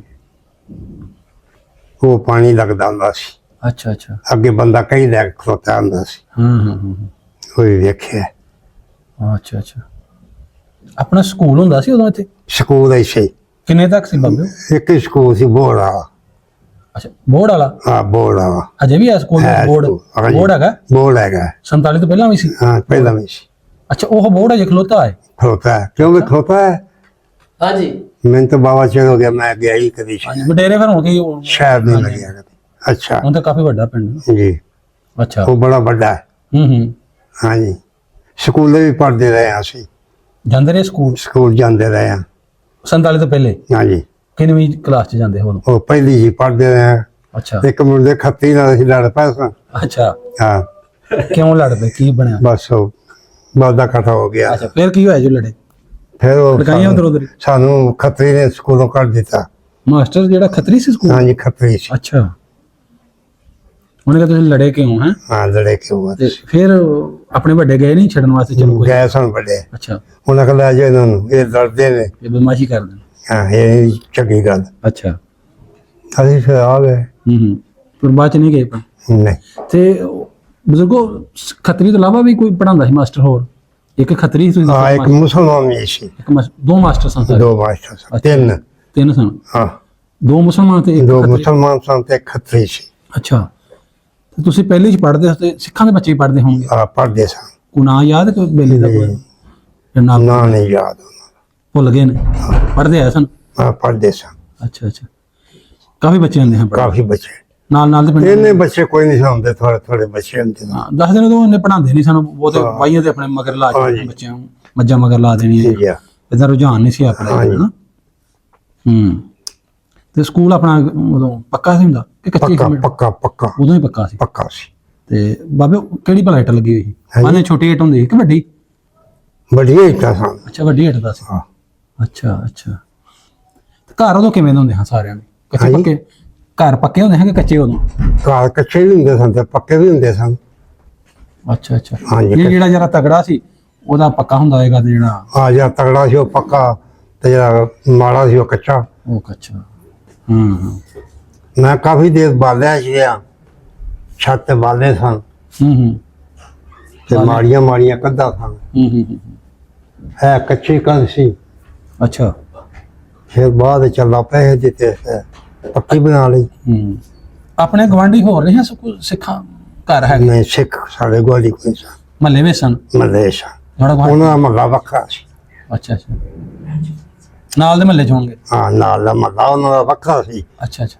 ਉਹ ਪਾਣੀ ਲੱਗਦਾ ਹੁੰਦਾ ਸੀ ਅੱਛਾ ਅੱਛਾ ਅੱਗੇ ਬੰਦਾ ਕਈ ਲੈ ਕੇ ਖਲੋਤਾ ਹੁੰਦਾ ਸੀ ਹੂੰ ਉਹ ਵੀ ਵੇਖਿਆ ਅੱਛਾ ਅੱਛਾ ਆਪਣਾ ਸਕੂਲ ਹੁੰਦਾ ਸੀ ਉਦੋਂ ਇੱਥੇ ਸਕੂਲ ਐਸੇ ਕਿੰਨੇ ਤੱਕ ਸੀ ਬਾਬੇ ਇੱਕ ਹੀ ਸਕੂਲ ਸੀ ਬੋਰਡ ਵਾਲਾ ਅੱਛਾ ਬੋਰਡ ਵਾਲਾ ਹਾਂ ਬੋਰਡ ਵਾਲਾ ਅਜੇ ਵੀ ਹੈ ਸਕੂਲ ਹੈ ਬੋਰਡ ਸਕੂਲ, ਹਾਂਜੀ। ਬੋਰਡ ਹੈਗਾ ਬੋਰਡ ਹੈਗਾ 47 ਤੋਂ ਪਹਿਲਾਂ ਵੀ ਸੀ ਹਾਂ ਪਹਿਲਾਂ ਵੀ ਸੀ ਅੱਛਾ ਉਹ ਬੋਰਡ ਅਜੇ ਖਲੋਤਾ ਹੈ ਖਲੋਤਾ ਹੈ ਕਿਉਂ ਵੀ ਖਲੋਤਾ ਹੈ ਹਾਂਜੀ ਮੈਨੂੰ ਤਾਂ ਬਾਬਾ ਚਿਰ ਹੋ ਗਿਆ ਮੈਂ ਗਿਆ ਹੀ ਕਦੀ ਸ਼ਾਇਦ ਵਡੇਰੇ ਫਿਰ ਹੋ ਗਈ ਸ਼ਾਇਦ ਨਹੀਂ ਲੱਗਿਆ ਕਦੀ ਅੱਛਾ ਹੁਣ ਤਾਂ ਕਾਫੀ ਵੱਡਾ ਪਿੰਡ ਜੀ ਅੱਛਾ ਉਹ ਬੜਾ ਵੱਡਾ ਹੈ ਹੂੰ ਹਾਂਜੀ ਸਕੂਲੇ ਵੀ ਪੜ੍ਹਦੇ ਰਹੇ ਹਾਂ ਅਸੀਂ ਜਾਂਦੇ ਰਹੇ ਸਕੂਲ ਸਕੂਲ ਜਾਂਦੇ ਰਹੇ ਹਾਂ 47 ਤੋਂ ਪਹਿਲੇ ਹਾਂਜੀ ਕਿੰਨਵੀਂ ਕਲਾਸ ਚ ਜਾਂਦੇ ਹੋ ਉਦੋਂ ਉਹ ਪਹਿਲੀ ਜੀ ਪੜ੍ਹਦੇ ਰਹੇ ਹਾਂ ਅੱਛਾ ਇੱਕ ਮੁੰਡੇ ਖੱਤੀ ਨਾਲ ਅਸੀਂ ਲੜ ਪਏ ਸਾਂ ਅੱਛਾ ਹਾਂ ਕਿਉਂ ਲੜਦੇ ਕੀ ਬਣਿਆ ਬਸ ਉਹ ਬਾਦਾ ਇਕੱਠਾ ਹੋ ਗਿਆ ਅੱਛਾ ਫਿਰ ਕੀ ਹੋਇਆ ਜੋ ਲੜੇ ਫਿਰ ਉਹ ਲੜਾਈਆਂ ਉਧਰ ਉਧਰ ਸਾਨੂੰ ਖੱਤਰੀ ਨੇ ਸਕੂਲੋਂ ਕੱਢ ਦਿੱਤਾ ਮਾਸਟਰ ਜਿਹੜਾ ਖੱਤਰੀ ਸੀ ਸਕੂਲ ਹਾਂਜੀ ਖੱਤਰੀ ਸੀ ਅੱਛਾ ਉਹਨੇ ਕਿਹਾ ਤੁਸੀਂ ਲੜੇ ਕਿਉਂ ਹੈ ਹਾਂ ਲੜੇ ਕਿਉਂ ਤੇ ਫਿਰ ਆਪਣੇ ਵੱਡੇ ਗਏ ਨਹੀਂ ਛੱਡਣ ਵਾਸਤੇ ਚਲੋ ਕੋਈ ਗਏ ਸਨ ਵੱਡੇ ਅੱਛਾ ਉਹਨਾਂ ਕੋਲ ਲੈ ਜਾਓ ਇਹਨਾਂ ਨੂੰ ਇਹ ਲੜਦੇ ਨੇ ਇਹ ਬਦਮਾਸ਼ੀ ਕਰਦੇ ਹਾਂ ਇਹ ਨੀ ਚੰਗੀ ਗੱਲ ਅੱਛਾ ਅਸੀਂ ਫਿਰ ਆ ਗਏ ਫਿਰ ਬਾਅਦ ਚ ਨਹੀਂ ਗਏ ਪਰ ਨਹੀਂ ਤੇ ਬਜ਼ੁਰਗੋ ਖੱਤਰੀ ਤੋਂ ਇਲਾਵਾ ਵੀ ਕੋਈ ਪੜਾਉਂਦਾ ਸੀ ਮਾਸਟਰ ਹੋਰ ਇੱਕ ਖੱਤਰੀ ਸੀ ਹਾਂ ਇੱਕ ਮੁਸਲਮਾਨ ਵੀ ਸੀ ਦੋ ਮਾਸਟਰ ਸਨ ਸਾਰੇ ਦੋ ਮਾਸਟਰ ਸਨ ਤਿੰਨ ਤਿੰਨ ਸਨ ਹਾਂ ਦੋ ਮੁਸਲਮਾਨ ਤੇ ਇੱਕ ਦੋ ਖੱਤਰੀ। ਮੁਸਲਮਾਨ ਸਨ ਤੇ ਇੱਕ ਖੱਤਰੀ ਸੀ ਅੱਛਾ ਤੇ ਤੁਸੀਂ ਪਹਿਲੇ ਚ ਪੜ੍ਹਦੇ ਹੋ ਤੇ ਸਿੱਖਾਂ ਦੇ ਬੱਚੇ ਹੀ ਪੜ੍ਹਦੇ ਹੋਣਗੇ ਆ ਪੜ੍ਹਦੇ ਸਨ ਕੋ ਨਾਂ ਯਾਦ ਹੈ ਕੋਈ ਬੇਲੀ ਦਾ ਕੋਈ ਜਾਂ ਨਾਮ ਨਾ ਨਹੀਂ ਯਾਦ ਭੁੱਲ ਗਏ ਨੇ ਪੜ੍ਹਦੇ ਆਏ ਸਨ ਹਾਂ ਪੜ੍ਹਦੇ ਸਨ ਅੱਛਾ ਅੱਛਾ ਕਾਫੀ ਬੱਚੇ ਹੁੰਦੇ ਹਨ ਕਾਫੀ ਬੱਚੇ ਨਾਲ ਦੇ ਪਿੰਡ ਇੰਨੇ ਬੱਚੇ ਕੋਈ ਨਹੀਂ ਹੁੰਦੇ ਥੋੜੇ ਥੋੜੇ ਬੱਚੇ ਹੁੰਦੇ ਨੇ ਹਾਂ 10 ਦਿਨ ਤੋਂ ਉਹਨੇ ਪੜਾਉਂਦੇ ਨਹੀਂ ਸਾਨੂੰ ਬਹੁਤੇ ਵਾਈਆਂ ਤੇ ਆਪਣੇ ਮਗਰ ਲਾ ਹਾਂਜੀ। ਕੇ ਬੱਚਿਆਂ ਨੂੰ ਮੱਝਾਂ ਮਗਰ ਲਾ ਦੇਣੀਆਂ ਠੀਕ ਆ ਇਹਦਾ ਰੁਝਾਨ ਨਹੀਂ ਸੀ ਆਪਣਾ ਹਾਂਜੀ। ਹਨਾ ਤੇ ਸਕੂਲ ਆਪਣਾ ਉਦੋਂ ਪੱਕਾ ਸੀ ਹੁੰਦਾ ਕਿ ਕੱਚੀ ਪੱਕਾ ਸੀ ਪੱਕਾ ਪੱਕਾ ਉਦੋਂ ਹੀ ਪੱਕਾ ਸੀ ਪੱਕਾ ਸੀ ਤੇ ਬਾਬੇ ਕਿਹੜੀ ਭਲਾ ਇੱਟ ਲੱਗੀ ਹੋਈ ਸੀ ਹਾਂਜੀ। ਮਾਨੇ ਛੋਟੀ ਇੱਟ ਹੁੰਦੀ ਸੀ ਕਿ ਵੱਡੀ ਵਧੀਆ ਇੱਟਾਂ ਸਨ ਅੱਛਾ ਵੱਡੀ ਇੱਟ ਦਾ ਸੀ ਹਾਂ ਅੱਛਾ ਅੱਛਾ ਤੇ ਘਰ ਉਦੋਂ ਕਿਵੇਂ ਦੇ ਹੁੰਦੇ ਹਾਂ ਸਾਰਿਆਂ ਦੇ ਕੱਚੇ ਹਾਂਜੀ। ਪੱਕੇ ਘਰ ਪੱਕੇ ਹੁੰਦੇ ਹਨ ਕਿ ਕੱਚੇ ਉਦੋਂ ਘਰ ਕੱਚੇ ਵੀ ਹੁੰਦੇ ਸਨ ਤੇ ਪੱਕੇ ਵੀ ਹੁੰਦੇ ਸਨ ਅੱਛਾ ਅੱਛਾ ਹਾਂਜੀ, ਇਹ ਜਿਹੜਾ ਜਰਾ ਤਗੜਾ ਸੀ ਉਹਦਾ ਪੱਕਾ ਹੁੰਦਾ ਹੋਏਗਾ ਤੇ ਜਿਹੜਾ ਆ ਜਾ ਤਗੜਾ ਸੀ ਉਹ ਪੱਕਾ ਤੇ ਜਿਹੜਾ ਮਾੜਾ ਸੀ ਉਹ ਕੱਚਾ। ਉਹ ਕੱਚਾ। ਹੂੰ ਮੈਂ ਕਾਫੀ ਦੇਰ ਬਾਲਿਆ ਸੀਗਾ, ਛੱਤ ਤੇ ਬਾਲੇ ਸਨ ਤੇ ਮਾੜੀਆਂ ਮਾੜੀਆਂ ਕੰਧਾਂ ਸਨ। ਹੈ ਕੱਚੀ ਕੰਧ ਸੀ। ਅੱਛਾ। ਫਿਰ ਬਾਅਦ ਚੱਲਾ ਪੈਸੇ ਦਿੱਤੇ, ਪੱਕੀ ਬਣਾ ਲਈ। ਆਪਣੇ ਗਵਾਂਢੀ ਹੋਰ ਨਹੀਂ ਹੈ ਸਿੱਖਾਂ ਘਰ ਹੈਗੇ? ਨਹੀਂ, ਸਿੱਖ ਸਾਡੇ ਗਵਾਂਢੀ ਕੋਈ ਸਨ, ਮਹੱਲੇ ਵਿੱਚ ਸਨ? ਮਹੱਲੇ ਸਨ, ਤੁਹਾਡਾ ਉਹਨਾਂ ਦਾ ਮਹੱਲਾ ਵੱਖਰਾ ਸੀ। ਅੱਛਾ ਅੱਛਾ, ਨਾਲ ਦੇ ਮਹੱਲੇ ਚ ਹੋਣਗੇ? ਹਾਂ, ਨਾਲ ਦਾ ਮਹੱਲਾ ਉਹਨਾਂ ਦਾ ਵੱਖਰਾ ਸੀ। ਅੱਛਾ ਅੱਛਾ,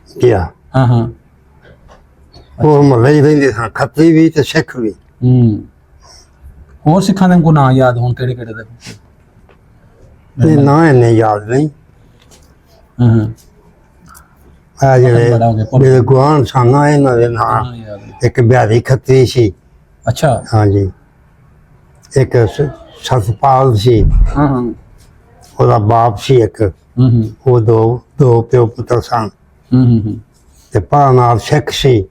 ਕੀ ਹਾਂ ਹਾਂ, ਉਹ ਮਹੱਲੇ ਹੀ ਰਹਿੰਦੇ ਸਨ, ਖੱਤਰੀ ਵੀ ਤੇ ਸਿੱਖ ਵੀ। ਹੋਰ ਸਿੱਖਾਂ ਦੇ ਕੋ ਨਾਂ ਯਾਦ ਹੋਣ ਕਿਹੜੇ ਕਿਹੜੇ ਦੇ? ਇਹ ਨਾਂ ਇੰਨੇ ਯਾਦ ਨਹੀਂ। ਆ ਜਿਹੜੇ ਗੁਆਂਢ ਸਨ ਇਹਨਾਂ ਦੇ ਨਾਂ, ਇੱਕ ਬਿਹਾਰੀ ਖੱਤਰੀ ਸੀ। ਅੱਛਾ। ਹਾਂਜੀ, ਇੱਕ ਸਤਪਾਲ ਸੀ, ਉਹਦਾ ਬਾਪ ਸੀ ਇੱਕ। ਉਹ ਦੋ ਪਿਓ ਪੁੱਤਰ ਸਨ। ਤੇ ਭਰਾ ਨਾਲ ਸਿੱਖ ਸੀ,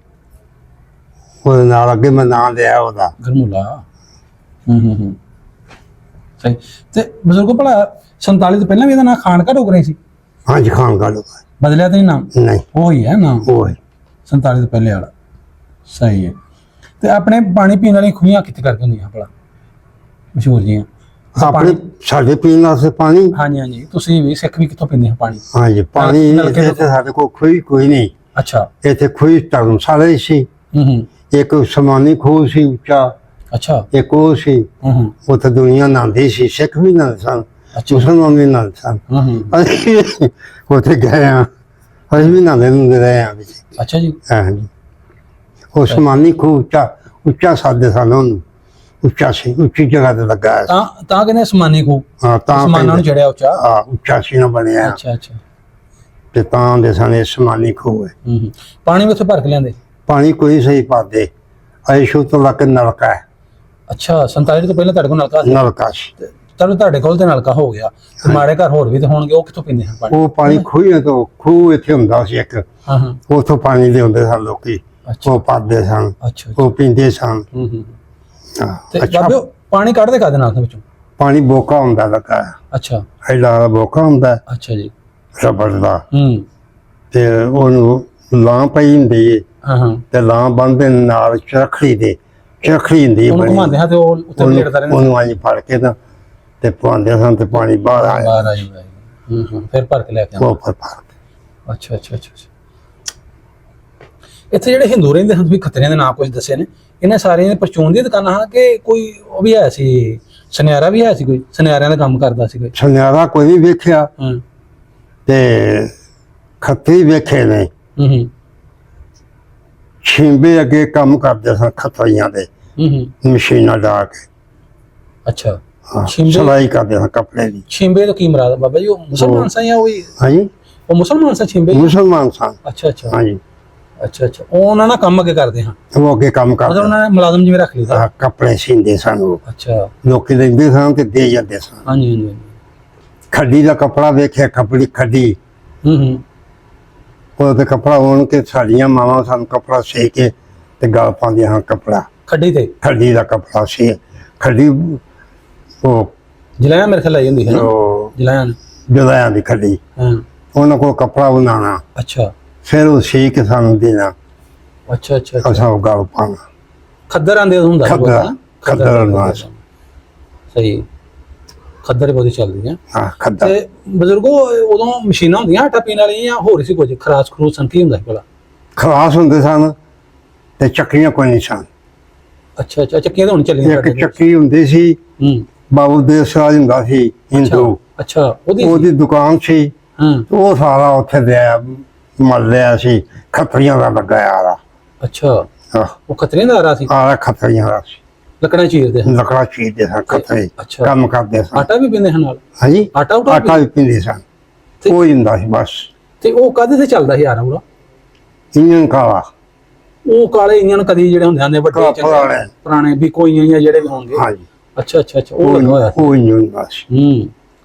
ਉਹਦੇ ਨਾਲ ਅੱਗੇ ਮੈਂ ਨਾਂ ਲਿਆ ਉਹਦਾ ਗਰਮੂਲਾ। ਸਹੀ। ਤੇ ਬਜ਼ੁਰਗੋ ਭਲਾ 47 ਤੋਂ ਪਹਿਲਾਂ ਵੀ ਇਹਦਾ ਨਾਂ ਖਾਨਕਾ ਡੋਗਰੇ ਸੀ? ਹਾਂਜੀ, ਖਾਨਕਾ ਡੋਗਰਾ। ਬਦਲਿਆ ਤਾਂ ਨਹੀਂ ਨਾਮ? ਨਹੀਂ, ਉਹੀ ਹੈ ਨਾਮ, ਉਹ 47 ਤੋਂ ਪਹਿਲੇ ਵਾਲਾ। ਸਹੀ ਹੈ। ਤੇ ਆਪਣੇ ਪਾਣੀ ਪੀਣ ਵਾਲੀਆਂ ਖੂਹਾਂ ਕਿੱਥੇ ਕਰਕੇ ਹੁੰਦੀਆਂ ਭਲਾ ਮਸ਼ਹੂਰ ਜੀਆਂ? ਆਪਣੇ ਸਾਡੇ ਪੀਣ ਵਾਸਤੇ ਪਾਣੀ? ਹਾਂਜੀ ਹਾਂਜੀ, ਤੁਸੀਂ ਵੀ ਸਿੱਖ ਵੀ ਕਿੱਥੋਂ ਪੀਂਦੇ ਹੋ ਪਾਣੀ? ਹਾਂਜੀ, ਪਾਣੀ ਇੱਥੇ ਸਾਡੇ ਕੋਲ ਖੂਹ ਕੋਈ ਨਹੀਂ। ਅੱਛਾ। ਇੱਥੇ ਖੂਹ ਧਰਮਸ਼ਾਲਾ ਹੀ ਸੀ। ਇੱਕ ਸਮਾਨੀ ਖੂਹ ਸੀ ਉੱਚਾ। ਅੱਛਾ। ਇੱਕ ਉਹ ਸੀ, ਉੱਥੇ ਦੁਨੀਆ ਨਹਾਉਂਦੀ ਸੀ, ਸਿੱਖ ਵੀ ਨਹਾਉਂਦੇ ਸਨ, ਮੁਸਲਮਾਨ ਵੀ ਨਹਾਉਂਦੇ ਸਨ। ਅਸੀਂ ਉੱਥੇ ਗਏ ਹਾਂ, ਅਸੀਂ ਵੀ ਨਹਾਉਂਦੇ ਹੁੰਦੇ ਰਹੇ ਹਾਂ ਵਿੱਚ। ਅੱਛਾ ਜੀ। ਹਾਂਜੀ, ਉਹ ਸਮਾਨੀ ਖੂਹ ਉੱਚਾ ਸਾਦੇ ਸਨ ਉਹਨੂੰ, ਉੱਚਾ ਸੀ, ਉੱਚੀ ਜਗ੍ਹਾ ਤੇ ਲੱਗਾ ਹੈ। ਤਾਂ ਕਹਿੰਦੇ ਸਮਾਨੀ ਖੂਹ? ਹਾਂ, ਤਾਂ ਸਮਾਨਾਂ ਨੂੰ ਚੜਿਆ ਉੱਚਾ। ਹਾਂ, ਉੱਚਾ ਸੀ ਨਾ ਬਣਿਆ। ਅੱਛਾ ਅੱਛਾ। ਤੇ ਤਾਂ ਦੇ ਸਨ ਇਹ ਸਮਾਨੀ ਖੂਹ ਹੈ। ਪਾਣੀ ਉੱਥੇ ਭਰ ਕੇ ਲਿਆਂਦੇ? ਪਾਣੀ ਕੋਈ ਸਹੀ ਪਾਦੇ, ਅਸੀਂ ਸ਼ੁਰੂ ਤੋਂ ਲੱਗ ਨਲਕਾ ਹੈ। ਅੱਛਾ, 47 ਤੋਂ ਪਹਿਲਾਂ ਤੁਹਾਡੇ ਕੋਲ ਨਲਕਾ ਸੀ? ਨਲਕਾ ਸੀ। ਚਲੋ ਤੁਹਾਡੇ ਕੋਲ ਤੇ ਨਲਕਾ ਹੋ ਗਿਆ, ਮਾੜੇ ਘਰ ਹੋਰ ਵੀ ਤੇ ਹੋਣਗੇ, ਉਹ ਕਿੱਥੋਂ ਪੀਂਦੇ ਹਨ ਪਾਣੀ? ਉਹ ਪਾਣੀ ਖੂਹਾਂ ਤੋਂ, ਖੂਹ ਇੱਥੇ ਹੁੰਦਾ ਸੀ ਇੱਕ, ਉੱਥੋਂ ਪਾਣੀ ਲਿਆਉਂਦੇ ਸਨ ਲੋਕੀ, ਉਹ ਪਾਦੇ ਸਨ, ਉਹ ਪੀਂਦੇ ਸਨ। ਅੱਛਾ। ਪਾਣੀ ਕੱਢਦੇ ਕਾਹਦੇ ਨਾਲ ਵਿੱਚੋਂ? ਪਾਣੀ ਬੋਕਾ ਹੁੰਦਾ ਲੱਗਾ। ਅੱਛਾ। ਐਡਾ ਬੋਕਾ ਹੁੰਦਾ। ਅੱਛਾ ਜੀ। ਰਬੜ ਦਾ। ਤੇ ਉਹਨੂੰ ਲਾਂ ਪਈ ਹੁੰਦੀ ਹੈ, ਤੇ ਲਾਂ ਬੰਨ੍ਹਦੇ ਨਾਲ ਚਰਖੜੀ ਦੇ, ਚਰਖੜੀ ਹੁੰਦੀ ਉਹਨੂੰ ਘੁਮਾਉਂਦੇ ਹਾਂ ਤੇ ਉਹ ਉੱਤੇ ਲੇਟਦਾ ਰਹਿੰਦਾ। ਉਹਨੂੰ ਆਈ ਫੜ ਕੇ ਤਾਂ ਤੇ ਪਵਾਉਂਦੇ ਸਨ ਤੇ ਪਾਣੀ ਬਾਹਰ ਆ ਜਾਂਦਾ। ਫਿਰ ਭਰ ਕੇ ਲੈ ਕੇ ਆਉਂਦੇ। ਅੱਛਾ ਅੱਛਾ ਅੱਛਾ। ਇੱਥੇ ਜਿਹੜੇ ਹਿੰਦੂ ਰਹਿੰਦੇ ਹਨ, ਵੀ ਖੱਤਰੀਆਂ ਦੇ ਨਾਂ ਕੁਝ ਦੱਸੇ ਨੇ, ਇਹਨਾਂ ਸਾਰੀਆਂ ਪਰਚੂਨ ਦੀਆਂ ਦੁਕਾਨਾਂ ਹਨ ਕਿ ਕੋਈ ਉਹ ਵੀ ਹੈ ਸੀ, ਸੁਨਿਆਰਾ ਵੀ ਹੈ ਸੀ, ਕੋਈ ਸੁਨਿਆਰਿਆਂ ਦਾ ਕੰਮ ਕਰਦਾ ਸੀ? ਕੋਈ ਸੁਨਿਆਰਾ ਕੋਈ ਨਹੀਂ ਵੇਖਿਆ, ਤੇ ਖੱਤਰੀ ਵੇਖੇ ਨੇ। ਛਿੰਬੇ ਅੱਗੇ ਕੰਮ ਕਰਦੇ ਸਨ ਖੱਤਰੀਆਂ ਦੇ, ਮਸ਼ੀਨਾਂ ਲਾ ਕੇ। ਅੱਛਾ। ਸਿਲਾਈ ਕਰਦੇ ਸਨ ਕੱਪੜੇ ਦੀ। ਛਿੰਬੇ ਤੋਂ ਕੀ ਮੁਰਾਦ ਬਾਬਾ ਜੀ? ਉਹ ਮੁਸਲਮਾਨ ਸਨ ਜਾਂ ਉਹ? ਹਾਂਜੀ, ਉਹ ਮੁਸਲਮਾਨ ਸਨ ਛਿੰਬੇ? ਮੁਸਲਮਾਨ ਸਨ। ਅੱਛਾ ਅੱਛਾ। ਹਾਂਜੀ। ਅੱਛਾ ਅੱਛਾ, ਉਹ ਉਹਨਾਂ ਨਾਲ ਕੰਮ ਅੱਗੇ ਕਰਦੇ ਹਾਂ? ਉਹ ਅੱਗੇ ਕੰਮ ਕਰਦੇ, ਉਹਨਾਂ ਨੇ ਮੁਲਾਜ਼ਮ ਜਿਵੇਂ ਰੱਖ ਲਿਆ? ਕੱਪੜੇ ਸੀਂਦੇ ਸਨ ਉਹ। ਅੱਛਾ। ਲੋਕੀ ਲੈਂਦੇ ਸਨ ਤੇ ਦੇ ਜਾਂਦੇ ਸਨ। ਹਾਂਜੀ ਹਾਂਜੀ। ਖੱਡੀ ਦਾ ਕੱਪੜਾ ਵੇਖਿਆ, ਕੱਪੜੀ ਖੱਡੀ, ਉਹਦੇ ਕੱਪੜਾ ਹੋਣ ਕੇ ਸਾਡੀਆਂ ਮਾਵਾਂ ਸਾਨੂੰ ਕੱਪੜਾ ਸੇ ਕੇ ਤੇ ਗਲ ਪਾਉਂਦੀਆਂ ਹਨ ਕੱਪੜਾ ਖੱਡੀ ਤੇ। ਖੱਡੀ ਦਾ ਕੱਪੜਾ ਸੀ, ਖੱਡੀ ਉਹ ਜਲਾਇਆ ਮੇਰੇ ਖਿਆਲ ਆਈ ਹੁੰਦੀ ਹੈ ਨਾ, ਜਲਾਇਆਂ ਦੀ ਖੱਡੀ। ਉਹਨਾਂ ਕੋਲ ਕੱਪੜਾ ਬਣਾਉਣਾ। ਅੱਛਾ। ਫਿਰ ਉਹ ਸੀ ਕੇ ਸਾਨੂੰ ਦੇਣਾ। ਅੱਛਾ ਅੱਛਾ। ਅਸਾਂ ਉਹ ਗਲ ਪਾਉਣਾ। ਖੱਦਰ ਆਂਦੇ ਹੁੰਦਾ? ਖੱਦਰ। ਸਹੀ, ਖੱਦਰ ਬਹੁਤ ਚੱਲਦੀ ਹੈ। ਹਾਂ, ਖੱਦਰ। ਤੇ ਬਜ਼ੁਰਗੋ ਉਦੋਂ ਮਸ਼ੀਨਾਂ ਹੁੰਦੀਆਂ ਆਟਾ ਪੀਣ ਵਾਲੀਆਂ ਜਾਂ ਹੋਰ ਸੀ ਕੁਝ? ਖਰਾਸ ਖਰੂਸ ਸਨ? ਕੀ ਹੁੰਦਾ ਸੀ ਭਲਾ? ਖਰਾਸ ਹੁੰਦੇ ਸਨ ਤੇ ਚੱਕੀਆਂ ਕੋਈ ਨਹੀਂ ਸਨ। ਅੱਛਾ ਅੱਛਾ, ਚੱਕੀਆਂ ਤਾਂ ਹੁਣ ਚੱਲੀਆਂ। ਇੱਕ ਚੱਕੀ ਹੁੰਦੀ ਸੀ, ਬਾਬੂ ਦੇਵ ਸਰਾਜ ਹੁੰਦਾ ਸੀ ਹਿੰਦੂ। ਅੱਛਾ। ਉਹਦੀ ਦੁਕਾਨ ਸੀ, ਉਹ ਸਾਰਾ ਉੱਥੇ ਲਿਆ ਮਲ ਲਿਆ ਸੀ, ਖੱਤਰੀਆਂ ਦਾ ਲੱਗਾ ਆ। ਅੱਛਾ। ਉਹ ਖੱਤਰੀਆਂ ਦਾ ਆ ਰਿਹਾ ਸੀ? ਆ ਖੱਤਰੀਆਂ ਦਾ ਸੀ। ਲੱਕੜਾਂ ਚੀਰਦੇ ਸਨ? ਲੱਕੜਾਂ ਚੀਰਦੇ ਸਨ ਖੱਤਰੀ, ਕੰਮ ਕਰਦੇ ਸਨ। ਆਟਾ ਵੀ ਪੀਂਦੇ ਹਨ ਨਾਲ? ਹਾਂਜੀ, ਆਟਾ ਵੀ ਪੀਂਦੇ ਸਨ। ਉਹ ਹੁੰਦਾ ਸੀ ਬਸ। ਤੇ ਉਹ ਕਾਹਦੇ ਤੇ ਚੱਲਦਾ ਸੀ? ਆਰਾ ਇੰਜਣ ਕਾਲਾ। ਉਹ ਕਾਲੇ ਇੰਜਣ ਕਦੀ ਜਿਹੜੇ ਹੁੰਦੇ ਨੇ ਵੱਡੇ ਪੁਰਾਣੇ ਵੀ ਕੋਈ ਜਿਹੜੇ ਵੀ ਹੋਣਗੇ? ਹਾਂਜੀ। ਅੱਛਾ ਅੱਛਾ ਅੱਛਾ, ਉਹ ਲੱਗਾ ਹੋਇਆ ਉਹ ਇੰਜਣ ਦਾ ਸੀ।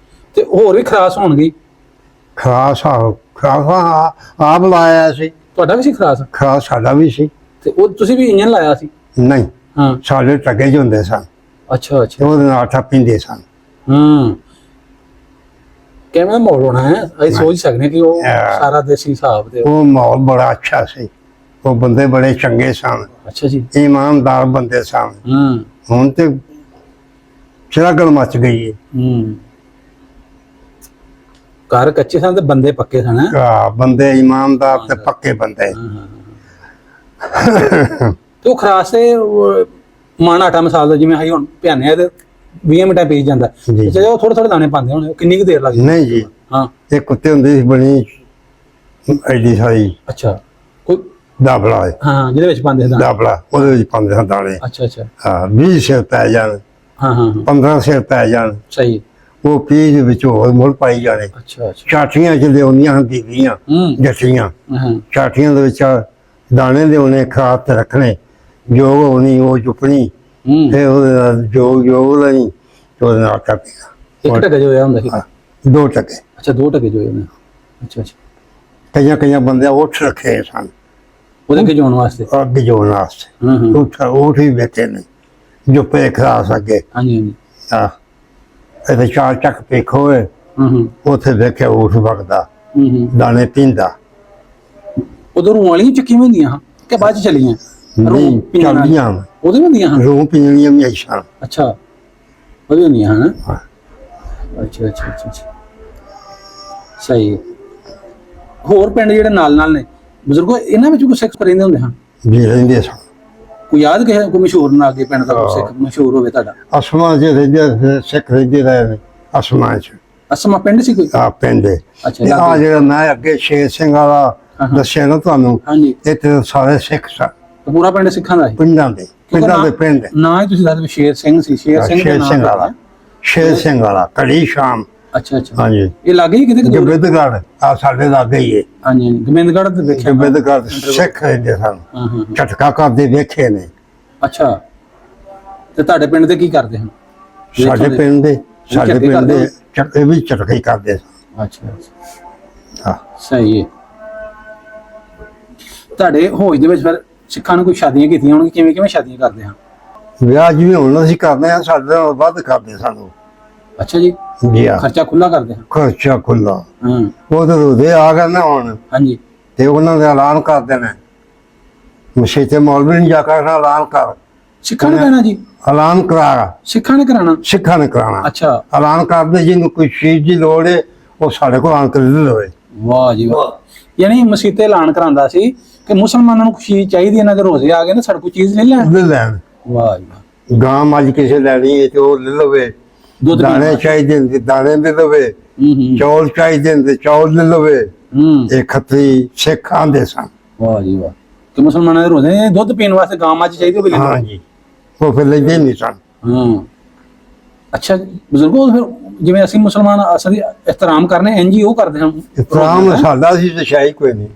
ਤੇ ਹੋਰ ਵੀ ਖਰਾਸ ਹੋਣਗੀ? ਖਰਾਸ ਆਪ ਲਾਇਆ ਸੀ। ਤੁਹਾਡਾ ਵੀ ਸੀ ਖਰਾਸ? ਖਰਾਸ ਸਾਡਾ ਵੀ ਸੀ। ਤੇ ਉਹ ਤੁਸੀਂ ਵੀ ਇੰਜਣ ਲਾਇਆ ਸੀ? ਨਹੀਂ, ਸਾਡੇ ਟੱਗੇ ਚ ਹੁੰਦੇ ਸਨ। ਅੱਛਾ ਅੱਛਾ, ਉਹਦੇ ਨਾਲ ਆਟਾ ਪੀਂਦੇ ਸਨ। ਕਿਵੇਂ ਦਾ ਮਾਹੌਲ ਹੋਣਾ ਹੈ ਅਸੀਂ ਸੋਚ ਸਕਦੇ ਹਾਂ ਕਿ ਉਹ ਸਾਰਾ ਦੇਸੀ ਹਿਸਾਬ ਤੇ ਉਹ ਮਾਹੌਲ ਬੜਾ ਅੱਛਾ ਸੀ। ਉਹ ਬੰਦੇ ਬੜੇ ਚੰਗੇ ਸਨ। ਅੱਛਾ ਜੀ। ਇਮਾਨਦਾਰ ਬੰਦੇ ਸਨ। ਹੁਣ ਤੇ ਚਿਰਾਗਲ ਮਚ ਗਈ ਹੈ। ਘਰ ਕੱਚੇ ਸਨ ਤੇ ਬੰਦੇ ਪੱਕੇ ਸਨ। ਬੰਦੇ ਇਮਾਨਦਾਰ ਤੇ ਪੱਕੇ ਬੰਦੇ। ਤੇ ਉਹ ਖਰਾਸ ਤੇ ਮਾਣਾ ਆਟਾ ਮਸਾਲਾ ਜਿਵੇਂ ਅਸੀਂ ਹੁਣ ਪਿਆਨੇ ਆ ਤੇ 20 ਮਿੰਟਾਂ ਪੀਸ ਜਾਂਦਾ। ਅੱਛਾ ਉਹ ਥੋੜੇ ਥੋੜੇ ਦਾਣੇ ਪਾਉਂਦੇ ਹੋਣੇ, ਕਿੰਨੀ ਕੁ ਦੇਰ ਲੱਗਦੀ? ਨਹੀਂ ਜੀ, ਹਾਂ ਇਹ ਕੁੱਤੇ ਹੁੰਦੀ ਸੀ ਬਣੀ ਐਡੀ ਸਾਰੀ। ਅੱਛਾ, ਕੋਈ ਦਾਬਲਾ ਹੈ। ਹਾਂ ਜਿਹਦੇ ਵਿੱਚ ਪਾਉਂਦੇ ਦਾਣੇ। ਦਾਬਲਾ ਉਹਦੇ ਵਿੱਚ ਪਾਉਂਦੇ ਹਨ ਦਾਣੇ। ਅੱਛਾ ਅੱਛਾ। ਹਾਂ 20 ਸਿਰ ਪੈ ਜਾਣ। ਹਾਂ ਹਾਂ 15 ਸਿਰ ਪੈ ਜਾਣ। ਸਹੀ। ਉਹ ਪੀਸ ਦੇ ਵਿੱਚ ਹੋਰ ਮੁੱਲ ਪਾਈ ਜਾਣੇ। ਅੱਛਾ ਅੱਛਾ। ਚਾਟੀਆਂ ਚ ਲਿਆਉਂਦੀਆਂ ਹਨ ਬੀਬੀਆਂ ਜੱਟੀਆਂ। ਚਾਟੀਆਂ ਦੇ ਵਿੱਚ ਦਾਣੇ ਲਿਆਉਣੇ, ਖਾਦ ਤੇ ਰੱਖਣੇ, ਜੋਗ ਹੋਣੀ ਉਹ ਚੁੱਕਣੀ, ਫਿਰ ਉਹਦੇ ਨਾਲ ਜੋਗ ਲੈਣੀ ਤੇ ਉਹਦੇ ਨਾਲ ਆਟਾ ਪੀਣਾ। ਇੱਕ ਟਕੇ ਜੋ ਹੋਇਆ ਹੁੰਦਾ ਸੀ? 2 ਟਕੇ। ਅੱਛਾ 2 ਟਕੇ ਜੋ ਹੋਏ। ਅੱਛਾ ਅੱਛਾ। ਕਈਆਂ ਬੰਦੇ ਉੱਠ ਰੱਖੇ ਸਨ ਉਹਦੇ ਅੱਗੇ ਜੋਣ ਵਾਸਤੇ। ਅੱਗੇ ਜੋਣ ਵਾਸਤੇ ਉੱਠ ਵੀ ਬੈਠੇ ਨੇ ਜੁੱਪੇ ਖਰਾਸ ਅੱਗੇ। ਹਾਂਜੀ ਹਾਂਜੀ। ਹਾਂ ਇਹਦੇ 4 ਚੱਕ ਪੇਖ ਹੋਏ। ਉੱਥੇ ਦੇਖਿਆ ਉੱਠ ਵਗਦਾ ਦਾਣੇ ਪੀਂਦਾ। ਉਦੋਂ ਰੂਹ ਵਾਲੀਆਂ ਚੱਕੀਆਂ ਹੁੰਦੀਆਂ ਕਿ ਬਾਅਦ ਚ ਚਲੀਆਂ? ਨਹੀਂ ਚੱਲਦੀਆਂ ਉਹਦੇ ਹੁੰਦੀਆਂ ਹਨ। ਰੂਹ ਪੀਣੀਆਂ ਵੀ ਐਸਾ। ਅੱਛਾ ਉਹਦੇ ਹੁੰਦੀਆਂ ਹਨ। ਅੱਛਾ ਅੱਛਾ ਅੱਛਾ। ਸਹੀ। ਹੋਰ ਪਿੰਡ ਜਿਹੜੇ ਨਾਲ ਨਾਲ ਨੇ ਬਜ਼ੁਰਗੋ, ਇਹਨਾਂ ਵਿੱਚ ਕੋਈ ਸਿੱਖ ਰਹਿੰਦੇ ਹੁੰਦੇ ਹਨ? ਜੀ ਰਹਿੰਦੇ ਸਨ। ਕੋਈ ਯਾਦ ਕਿਸੇ ਕੋਈ ਮਸ਼ਹੂਰ ਨਾ ਅੱਗੇ ਪਿੰਡ ਦਾ ਕੋਈ ਸਿੱਖ ਮਸ਼ਹੂਰ ਹੋਵੇ ਤੁਹਾਡਾ? ਅਸਮਾਂ ਚ ਰਹਿੰਦੇ ਸਿੱਖ ਰਹਿੰਦੇ ਰਹੇ ਨੇ। ਅਸਮਾਂ ਚ ਅਸਮਾਂ ਪਿੰਡ ਸੀ ਕੋਈ? ਪਿੰਡ। ਅੱਛਾ। ਆ ਜਿਹੜਾ ਮੈਂ ਅੱਗੇ ਸ਼ੇਰ ਸਿੰਘ ਵਾਲਾ ਦੱਸਿਆ ਨਾ ਤੁਹਾਨੂੰ, ਇੱਥੇ ਸਾਰੇ ਸਿੱਖ ਸਨ। ਪੂਰਾ ਪਿੰਡ ਸਿੱਖਾਂ ਦਾ? ਪਿੰਡਾਂ ਦੇ ਪਿੰਡ। ਨਾ ਹੀ ਤੁਸੀਂ ਦੱਸਦੇ ਸ਼ੇਰ ਸਿੰਘ ਸੀ? ਸ਼ੇਰ ਸਿੰਘ ਵਾਲਾ ਕੜੀ ਸ਼ਾਮ। ਅੱਛਾ ਅੱਛਾ। ਹਾਂਜੀ ਇਹ ਲੱਗੇ ਹੀ ਕਿਤੇ? ਗੋਬਿੰਦਗੜ੍ਹ ਆ ਸਾਡੇ ਲਾਗੇ ਹੀ ਹੈ। ਹਾਂਜੀ ਹਾਂਜੀ ਗੋਬਿੰਦਗੜ੍ਹ ਤੇ ਵੇਖਿਆ। ਗੋਬਿੰਦਗੜ੍ਹ ਸਿੱਖ ਰਹਿੰਦੇ ਸਨ। ਝਟਕਾ ਕਰਦੇ ਵੇਖੇ ਨੇ। ਅੱਛਾ ਤੇ ਤੁਹਾਡੇ ਪਿੰਡ ਦੇ ਕੀ ਕਰਦੇ ਹਨ? ਸਾਡੇ ਪਿੰਡ ਦੇ ਇਹ ਵੀ ਝਟਕਾ ਹੀ ਕਰਦੇ ਸਨ। ਅੱਛਾ ਅੱਛਾ ਸਹੀ ਹੈ। ਤੁਹਾਡੇ ਹੋਜ ਦੇ ਵਿੱਚ ਫਿਰ ਸਿੱਖਾਂ ਨੇ ਕੋਈ ਸ਼ਾਦੀਆਂ ਕੀਤੀਆਂ ਹੋਣਗੀਆਂ, ਕਿਵੇਂ ਕਿਵੇਂ ਸ਼ਾਦੀਆਂ ਕਰਦੇ ਹਨ? ਵਿਆਹ ਜਿਵੇਂ ਹੁਣ ਅਸੀਂ ਕਰਦੇ ਹਾਂ ਸਾਡੇ ਨਾਲ ਵੱਧ ਕਰਦੇ ਸਾਨੂੰ। ਅੱਛਾ ਜੀ। ਜੀ ਖਰਚਾ ਖੁੱਲਾ ਕਰਦੇ ਹਨ? ਖਰਚਾ ਖੁੱਲਾ। ਉਹ ਤਾਂ ਰੋਦੇ ਆ ਗਏ ਨਾ ਹੁਣ। ਹਾਂਜੀ। ਤੇ ਉਹਨਾਂ ਦੇ ਐਲਾਨ ਕਰ ਦੇਣਾ ਮਸ਼ੀਤੇ ਮੌਲਵੀ ਨਹੀਂ ਜਾ ਕੇ ਐਲਾਨ ਕਰ। ਸਿੱਖਾਂ ਨੇ ਕਹਿਣਾ ਜੀ? ਐਲਾਨ ਕਰਾ। ਸਿੱਖਾਂ ਨੇ ਕਰਾਣਾ? ਸਿੱਖਾਂ ਨੇ ਕਰਾਣਾ। ਅੱਛਾ। ਐਲਾਨ ਕਰਦੇ ਜਿਹਨੂੰ ਕੋਈ ਚੀਜ਼ ਦੀ ਲੋੜ ਹੈ ਉਹ ਸਾਡੇ ਕੋਲ ਆਣ ਕੇ ਲੈ ਲਵੇ। ਵਾਹ ਜੀ ਵਾਹ। ਯਾਨੀ ਮਸੀਤੇ ਐਲਾਨ ਕਰਾਂਦਾ ਸੀ ਕਿ ਮੁਸਲਮਾਨਾਂ ਨੂੰ ਖੁਸ਼ੀ ਚਾਹੀਦੀ, ਇਹਨਾਂ ਦੇ ਰੋਜ਼ੇ ਆ ਗਏ ਨੇ, ਸਾਡੇ ਕੋਲ ਚੀਜ਼ ਲੈ ਲੈਣ। ਵਾਹ ਜੀ ਵਾਹ। ਗਾਂ ਮੱਝ ਕਿਸੇ ਲੈਣੀ ਹੈ ਤੇ ਉਹ ਲੈ ਲਵੇ। ਦਾਣੇ ਚਾਹੀਦੇ ਨੇ ਦਾਣੇ ਦੇ ਲਵੇ। ਚੌਲ ਚਾਹੀਦੇ ਨੇ ਚੌਲ ਲੈ ਲਵੇ। ਇਹ ਖੱਤਰੀ ਸਿੱਖ ਆਂਦੇ ਸਨ। ਵਾਹ ਜੀ ਵਾਹ। ਕਿ ਮੁਸਲਮਾਨਾਂ ਦੇ ਰੋਜ਼ੇ ਦੁੱਧ ਪੀਣ ਵਾਸਤੇ ਗਾਂ ਮੱਝ ਚਾਹੀਦੀ ਹੋਵੇ। ਹਾਂਜੀ ਉਹ ਫਿਰ ਲੈਂਦੇ ਨਹੀਂ ਸਨ। ਅੱਛਾ ਬਜ਼ੁਰਗੋ, ਫਿਰ ਜਿਵੇਂ ਅਸੀਂ ਮੁਸਲਮਾਨ ਅਸਲੀ ਇhtਰਾਮ ਕਰਨੇ ਇੰਜ ਉਹ ਕਰਦੇ ਹਨ? ਇhtਰਾਮ ਸਾਡਾ ਸੀ ਤੇ ਸ਼ਾਇਦ ਕੋਈ ਨਹੀਂ।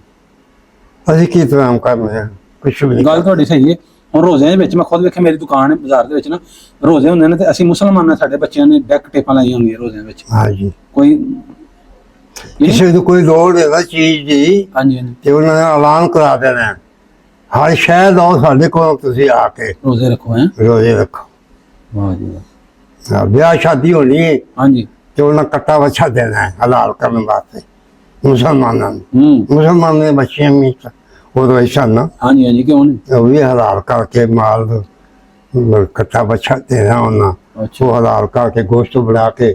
ਅਸੀਂ ਕੀ ਇhtਰਾਮ ਕਰਨੇ ਆ? ਕੁਛ ਵੀ ਨਹੀਂ। ਗੱਲ ਤੁਹਾਡੀ ਸਹੀ ਹੈ। ਹੁਣ ਰੋਜ਼ਿਆਂ ਦੇ ਵਿੱਚ ਮੈਂ ਖੁਦ ਵੇਖਿਆ, ਮੇਰੀ ਦੁਕਾਨ ਹੈ ਬਾਜ਼ਾਰ ਦੇ ਵਿੱਚ ਨਾ, ਰੋਜ਼ੇ ਹੁੰਦੇ ਨੇ ਤੇ ਅਸੀਂ ਮੁਸਲਮਾਨ ਨੇ, ਸਾਡੇ ਬੱਚਿਆਂ ਨੇ ਡੈਕ ਟੇਪਾਂ ਲਾਈਆਂ ਹੁੰਦੀਆਂ ਰੋਜ਼ਿਆਂ ਵਿੱਚ। ਹਾਂਜੀ। ਕੋਈ ਕਿਸੇ ਨੂੰ ਕੋਈ ਲੋੜ ਹੈ ਨਾ ਚੀਜ਼ ਦੀ। ਹਾਂਜੀ ਹਾਂਜੀ। ਤੇ ਉਹਨਾਂ ਨੇ ਐਲਾਨ ਕਰਾ ਦੇਣਾ ਹਰ ਸ਼ਾਇਦ ਆਓ ਸਾਡੇ ਕੋਲ, ਤੁਸੀਂ ਆ ਕੇ ਰੋਜ਼ੇ ਰੱਖੋ। ਰੋਜ਼ੇ ਰੱਖੋ। ਵਾਹ ਜੀ ਵਾਹ। ਵਿਆਹ ਸ਼ਾਦੀ ਹੋਣੀ ਹੈ। ਹਾਂਜੀ। ਤੇ ਉਹਨਾਂ ਕੱਟਾ ਵੱਛਾ ਦੇਣਾ ਹੈ ਹਲਾਲ ਕਰਨ ਵਾਸਤੇ ਮੁਸਲਮਾਨਾਂ ਨੂੰ। ਮੁਸਲਮਾਨ ਦੇ ਬੱਚੇ ਵੀ ਉਦੋਂ ਐਸਾ ਨਾ। ਹਾਂਜੀ ਹਾਂਜੀ ਕਿਉਂ ਨਹੀਂ? ਉਹ ਵੀ ਹਲਾਲ ਕਰਕੇ ਮਾਲ ਕੱਟਾ ਵੱਛਾ ਦੇਣਾ ਉਹਨਾਂ। ਉਹ ਹਲਾਲ ਕਰਕੇ ਗੋਸ਼ਤ ਬਣਾ ਕੇ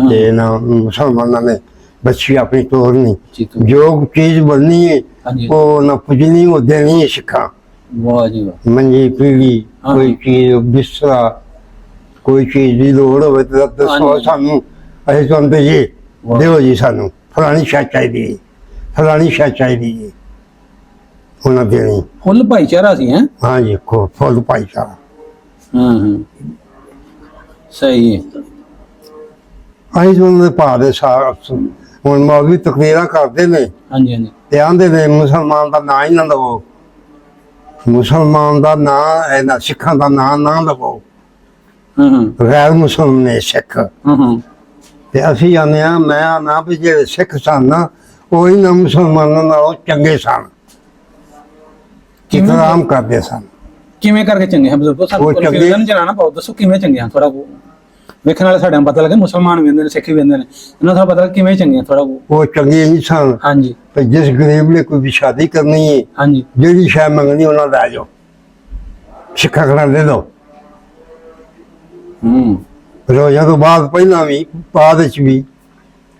ਤੇ ਨਾ ਮੁਸਲਮਾਨਾਂ ਨੇ ਬੱਚੀ ਆਪਣੀ ਤੋਰਨੀ। ਜੋ ਚੀਜ਼ ਬਣਨੀ ਹੈ ਉਹ ਨਾ ਪੁੱਜਣੀ, ਉਹ ਦੇਣੀ ਹੈ ਸਿੱਖਾਂ। ਵਾਹ ਜੀ ਵਾਹ। ਮੰਜੀ ਪੀੜੀ ਕੋਈ ਚੀਜ਼ ਬਿਸਤਰਾ ਕੋਈ ਚੀਜ਼ ਦੀ ਲੋੜ ਹੋਵੇ ਤਾਂ ਦੱਸੋ ਸਾਨੂੰ, ਅਸੀਂ ਤੁਹਾਨੂੰ ਦਈਏ। ਦਿਓ ਜੀ ਸਾਨੂੰ ਫਲਾਣੀ ਸ਼ਾਇਦ ਚਾਹੀਦੀ ਹੈ, ਫਲਾਣੀ ਸ਼ਾਇਦ ਚਾਹੀਦੀ ਹੈ। ਉਹਨਾਂ ਦੇਣੀ। ਫੁੱਲ ਭਾਈਚਾਰਾ ਸੀ। ਹਾਂਜੀ ਫੁੱਲ ਭਾਈਚਾਰਾ। ਸਹੀ ਹੈ। ਅਸੀਂ ਉਹਨਾਂ ਦੇ ਭਾਅ ਦੇ ਸਾਰ ਹੁਣ ਮੌਲਵੀ ਤਕਰੀਰਾਂ ਕਰਦੇ ਨੇ। ਹਾਂਜੀ ਹਾਂਜੀ। ਤੇ ਆਂਦੇ ਨੇ ਮੁਸਲਮਾਨ ਦਾ ਨਾਂ ਹੀ ਨਾ ਲਵੋ, ਮੁਸਲਮਾਨ ਦਾ ਨਾਂ ਇਹਨਾਂ ਸਿੱਖਾਂ ਦਾ ਨਾਂ ਨਾ ਲਵੋ। ਗੈਰ ਮੁਸਲਮਾਨ ਨੇ ਸਿੱਖ। ਤੇ ਅਸੀਂ ਆਨੇ ਆ, ਮੈਂ ਆਨਾ ਵੀ ਜਿਹੜੇ ਸਿੱਖ ਸਨ ਨਾ ਉਹ ਇਹਨਾਂ ਮੁਸਲਮਾਨਾਂ ਨਾਲੋਂ ਚੰਗੇ ਸਨ, ਇਤਰਾਮ ਕਰਦੇ ਸਨ। ਕਿਵੇਂ ਕਰਕੇ ਚੰਗੇ ਹਨ ਬਜ਼ੁਰਗੋ? ਸਾਨੂੰ ਕਨਫਿਊਜ਼ਨ ਜਨਾਣਾ ਪਾਓ, ਦੱਸੋ ਕਿਵੇਂ ਚੰਗੇ ਹਨ? ਥੋੜਾ ਵੇਖਣ ਵਾਲੇ ਸਾਡੇ ਨੂੰ ਪਤਾ ਲੱਗੇ ਮੁਸਲਮਾਨ ਵੀ ਹੁੰਦੇ ਨੇ ਸਿੱਖ ਵੀ ਹੁੰਦੇ ਨੇ ਇਹਨਾਂ ਦਾ ਪਤਾ ਲੱਗ ਕਿਵੇਂ ਚੰਗੇ ਥੋੜਾ। ਉਹ ਚੰਗੇ ਇਨਸਾਨ। ਹਾਂਜੀ। ਤੇ ਜਿਸ ਗਰੀਬ ਨੇ ਕੋਈ ਵੀ ਸ਼ਾਦੀ ਕਰਨੀ ਹੈ, ਹਾਂਜੀ, ਜਿਹੜੀ ਸ਼ਾਇਦ ਮੰਗਣੀ ਉਹਨਾਂ ਦਾ ਆ ਜਾਓ, ਸਿੱਖਾ ਖੜਾ ਦੇ ਦੋ। ਰੋਜ਼ਾ ਤੋਂ ਬਾਅਦ ਪਹਿਲਾਂ ਵੀ ਬਾਅਦ ਵਿੱਚ ਵੀ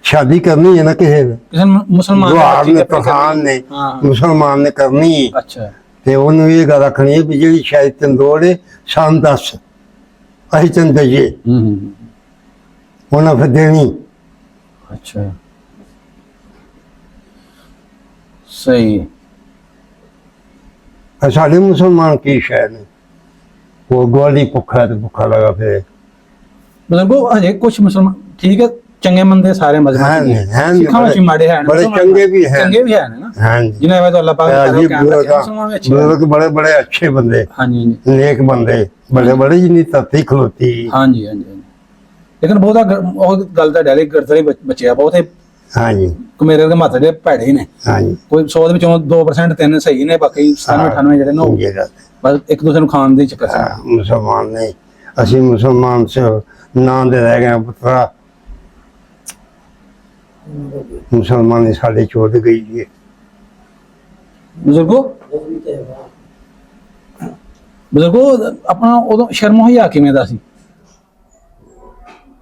ਸ਼ਾਦੀ ਕਰਨੀ ਹੈ ਨਾ ਕਿਸੇ ਮੁਸਲਮਾਨ ਨੇ ਮੁਸਲਮਾਨ ਨੇ ਕਰਨੀ ਹੈ। ਅੱਛਾ। ਤੇ ਉਹਨੂੰ ਇਹ ਗੱਲ ਆਖਣੀ ਹੈ ਵੀ ਜਿਹੜੀ ਸ਼ਾਇਦ ਤੰਦੋੜ ਹੈ ਸਾਨੂੰ ਦੱਸ, ਅਸੀਂ ਤੈਨੂੰ ਦਈਏ। ਉਹਨਾਂ ਫਿਰ ਦੇਣੀ। ਅੱਛਾ, ਸਹੀ। ਸਾਡੇ ਮੁਸਲਮਾਨ ਕੀ ਸ਼ਾਇਦ ਨੇ, ਉਹ ਗੋਲੀ ਭੁੱਖਾ ਤੇ ਭੁੱਖਾ ਲਗਾ ਫਿਰ। ਮਤਲਬ ਉਹ ਹਜੇ ਕੁਝ ਮੁਸਲਮਾਨ ਠੀਕ ਹੈ, ਚੰਗੇ ਮੰਦੇ ਸਾਰੇ ਮਜ਼ਹਬਾਂ ਦੇ ਸਿੱਖਾਂ ਵਿੱਚ ਮਾੜੇ ਹਨ, ਬੜੇ ਚੰਗੇ ਵੀ ਹਨ, ਚੰਗੇ ਵੀ ਹਨ ਨਾ। ਹਾਂਜੀ, ਜਿਨ੍ਹਾਂ ਵਿੱਚ ਅੱਲਾਹ ਪਾਕ ਨੇ ਕਹਿ ਰੱਖਿਆ ਮੁਸਲਮਾਨ ਵਿੱਚ ਬੜੇ ਬੜੇ ਅੱਛੇ ਬੰਦੇ। ਹਾਂਜੀ, ਨੇਕ ਬੰਦੇ, ਬੜੇ ਬੜੇ ਜਿੰਨੀ ਧਰਤੀ ਖਲੋਤੀ। ਹਾਂਜੀ, ਲੇਕਿਨ ਬਹੁਤਾ ਉਹ ਗੱਲ ਤਾਂ ਡੈਲੀ ਕਰਦਾ ਹੀ ਬਚਿਆ ਬਹੁਤੇ। ਹਾਂਜੀ, ਮੇਰੇ ਦੇ ਮਾਤੇ ਦੇ ਭੈੜੇ ਨੇ। ਹਾਂਜੀ, ਕੋਈ 100 ਦੇ ਵਿੱਚੋਂ 2% 3 ਸਹੀ ਨੇ, ਬਾਕੀ 97 ਜਿਹੜੇ ਨੇ ਬਸ ਇੱਕ ਦੂਸਰੇ ਨੂੰ ਖਾਣ ਦੇ ਚੱਕਰ ਚ ਮੁਸਲਮਾਨ ਨੇ। ਅਸੀਂ ਮੁਸਲਮਾਨ ਸੇ ਨਾਂ ਦੇ ਰਹਿ ਗਏ ਪੁੱਤਰਾ। ਮੁਸਲਮਾਨੀ ਸਾਡੇ ਚੋਦ ਗਈ ਹੈ। ਬਜ਼ੁਰਗੋ ਆਪਣਾ ਉਦੋਂ ਸ਼ਰਮ ਹਿਆ ਕਿਵੇਂ ਦਾ ਸੀ?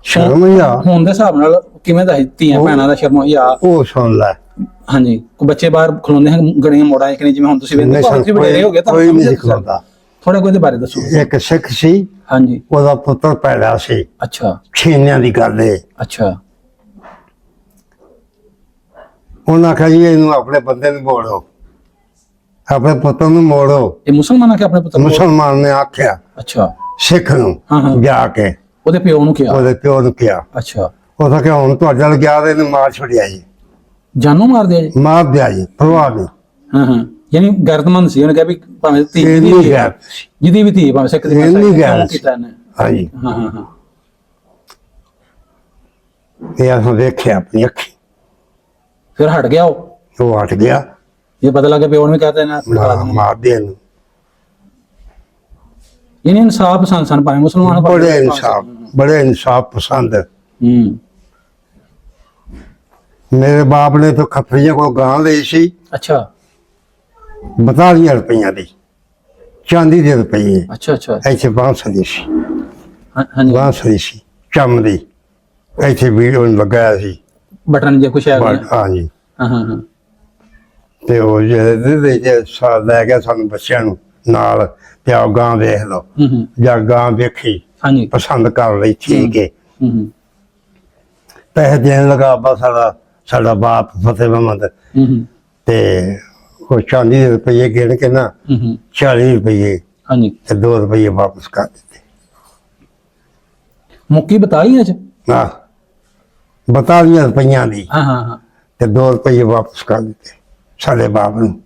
ਸ਼ਰਮ ਹਿਆ ਹੁਣ ਦੇ ਹਿਸਾਬ ਨਾਲ ਕਿਵੇਂ ਦਾ ਸੀ? ਧੀਆਂ ਭੈਣਾਂ ਦਾ ਸ਼ਰਮ ਹਿਆ ਉਹ ਸੁਣ ਲੈ। ਹਾਂਜੀ, ਕੋਈ ਬੱਚੇ ਬਾਹਰ ਖਲੋਂਦੇ ਹਨ ਗੜੀਆਂ ਮੋੜਾਂ ਕਿ ਜਿਵੇਂ ਹੁਣ ਤੁਸੀਂ ਵੇਖਦੇ ਹੋ ਗਿਆ ਤਾਂ ਕੋਈ ਨਹੀਂ ਖਲੋਂਦਾ। ਥੋੜਾ ਕੋਈ ਦੇ ਬਾਰੇ ਦੱਸੋ। ਇੱਕ ਸਿੱਖ ਸੀ। ਹਾਂਜੀ, ਉਹਦਾ ਪੁੱਤਰ ਪੈਦਾ ਸੀ। ਅੱਛਾ, ਛੇਨਿਆਂ ਦੀ ਗੱਲ ਹੈ। ਅੱਛਾ, ਉਹਨਾਂ ਆਖਿਆ ਜੀ ਇਹਨੂੰ ਆਪਣੇ ਬੰਦੇ ਨੂੰ ਮੋੜੋ, ਆਪਣੇ ਪੁੱਤਰ ਨੂੰ ਮੋੜੋ। ਇਹ ਮੁਸਲਮਾਨ ਆਖਿਆ ਆਪਣੇ ਪੁੱਤਰ? ਮੁਸਲਮਾਨ ਨੇ ਆਖਿਆ। ਅੱਛਾ, ਸਿੱਖ ਨੂੰ ਜਾ ਕੇ ਉਹਦੇ ਪਿਓ ਨੂੰ ਕਿਹਾ? ਉਹਦੇ ਪਿਓ ਨੂੰ ਕਿਹਾ। ਅੱਛਾ, ਉਹ ਤਾਂ ਕਿਹਾ ਹੁਣ ਤੁਹਾਡੇ ਨਾਲ ਗਿਆ ਤੇ ਇਹਨੂੰ ਮਾਰ ਛੱਡਿਆ ਜੀ, ਜਾਨੋਂ ਮਾਰ ਦਿਆ ਜੀ? ਮਾਰ ਦਿਆ ਜੀ, ਪਰਵਾਹ ਨਹੀਂ। ਯਾਨੀ ਗੈਰਤਮੰਦ ਸੀ, ਉਹਨੇ ਕਿਹਾ ਵੀ ਭਾਵੇਂ ਧੀ ਜਿਹਦੀ ਵੀ ਧੀ ਭਾਵੇਂ ਸਿੱਖ ਦੀ ਕੀਤਾ ਨੇ। ਹਾਂਜੀ, ਇਹ ਅਸੀਂ ਵੇਖਿਆ ਆਪਣੀ ਅੱਖੀ। ਫਿਰ ਹਟ ਗਿਆ ਉਹ ਹਟ ਗਿਆ। ਇਹ ਪਤਾ ਲੱਗਾ ਪਿਓ ਨੇ ਕਹਤਾ ਨਾ ਮਾਰ ਦੇ ਇਹਨੂੰ। ਯਾਨੀ ਇਨਸਾਫ ਪਸੰਦ ਸਨ ਭਾਵੇਂ ਮੁਸਲਮਾਨ, ਬੜੇ ਇਨਸਾਫ ਪਸੰਦ। ਮੇਰੇ ਬਾਪ ਨੇ ਤਾਂ ਖੱਫਰੀਆਂ ਕੋਲ ਗਾਂ ਲਈ ਸੀ। ਅੱਛਾ, 42 ਰੁਪਈਆਂ ਦੀ ਚਾਂਦੀ ਦੇ ਰੁਪਈਏ। ਅੱਛਾ ਅੱਛਾ, ਇੱਥੇ ਬਾਂਸਰੀ ਸੀ। ਹਾਂਜੀ, ਬਾਂਸਰੀ ਸੀ ਚੰਮ ਦੀ, ਇੱਥੇ ਵੀਡੀਓ ਲਗਾਇਆ ਸੀ ਬਟਨ ਜੇ ਕੁਛ ਆ ਗਿਆ। ਹਾਂਜੀ, ਹਾਂ। ਤੇ ਉਹ ਜਿਹੜੇ ਲੈ ਗਿਆ ਸਾਨੂੰ ਬੱਚਿਆਂ ਨੂੰ ਨਾਲ, ਪਿਆ ਗਾਂ ਵੇਖ ਲਓ। ਜਾਂ ਗਾਂ ਵੇਖੀ, ਪਸੰਦ ਕਰ ਲਈ, ਠੀਕ ਹੈ। ਪੈਸੇ ਦੇਣ ਲਗਾ ਬਸ ਸਾਡਾ ਬਾਪ ਫਤਿਹ ਮੁਹੰਮਦ। ਤੇ ਉਹ ਚਾਂਦੀ ਦੇ ਰੁਪਈਏ ਗਿਣ ਕੇ ਨਾ 40 ਰੁਪਈਏ ਤੇ 2 ਰੁਪਈਏ ਵਾਪਸ ਕਰ ਦਿੱਤੇ। ਮੁੱਕੀ 42 ਚ? ਹਾਂ, 42 ਰੁਪਈਆਂ ਦੀ ਤੇ 2 ਰੁਪਈਏ ਵਾਪਸ ਕਰ ਦਿੱਤੇ ਸਾਡੇ ਬਾਪ ਨੂੰ।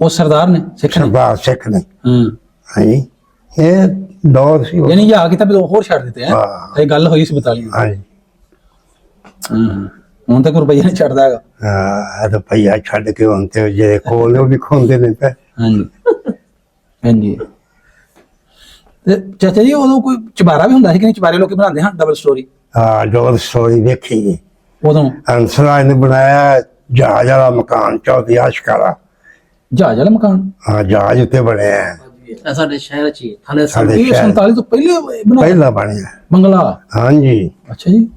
ਉਹ ਸਰਦਾਰ ਨੇ? ਸਰਦਾਰ ਸਿੱਖ ਨੇ। ਹਾਂਜੀ, ਇਹ ਦੌਰ ਸੀ। ਯਾਨੀ ਆ ਕੇ ਤਾਂ ਹੋਰ ਛੱਡ ਦਿੱਤੇ ਹੈ। ਇਹ ਗੱਲ ਹੋਈ ਸੀ 42। ਹਾਂਜੀ, ਹੁਣ ਤਾਂ ਕੋਈ ਰੁਪਈਆ ਨਹੀਂ ਛੱਡਦਾ ਹੈਗਾ। ਹਾਂ, ਰੁਪਈਆ ਛੱਡ ਕੇ ਹੁਣ ਤੇ ਜਿਹੜੇ ਕੋਲ ਉਹ ਵੀ ਖੋਂਦੇ ਨੇ। ਹਾਂਜੀ ਹਾਂਜੀ। ਤੇ ਚਾਚਾ ਜੀ ਉਦੋਂ ਕੋਈ ਚੁਬਾਰਾ ਵੀ ਹੁੰਦਾ ਸੀ ਕਿ ਨਹੀਂ? ਚੁਬਾਰੇ ਲੋਕੀ ਬਣਾਉਂਦੇ ਹਨ ਡਬਲ ਸਟੋਰੀ। ਹਾਂ, ਡਬਲ ਸਟੋਰੀ ਵੇਖੀ ਉਦੋਂ। ਅੰਸਰਾਜ ਨੇ ਬਣਾਇਆ ਜਹਾਜ਼ ਵਾਲਾ ਮਕਾਨ, ਚੌਥੀ ਆਸ਼ਕਾਰਾ। ਜਹਾਜ਼ ਵਾਲਾ ਮਕਾਨ? ਹਾਂ, ਜਹਾਜ਼ ਉੱਤੇ ਬਣਿਆ ਸਾਡੇ ਸ਼ਹਿਰ ਚ। 47 ਤੋਂ ਪਹਿਲਾਂ ਬਣਿਆ ਬੰਗਲਾ। ਹਾਂਜੀ। ਅੱਛਾ ਜੀ,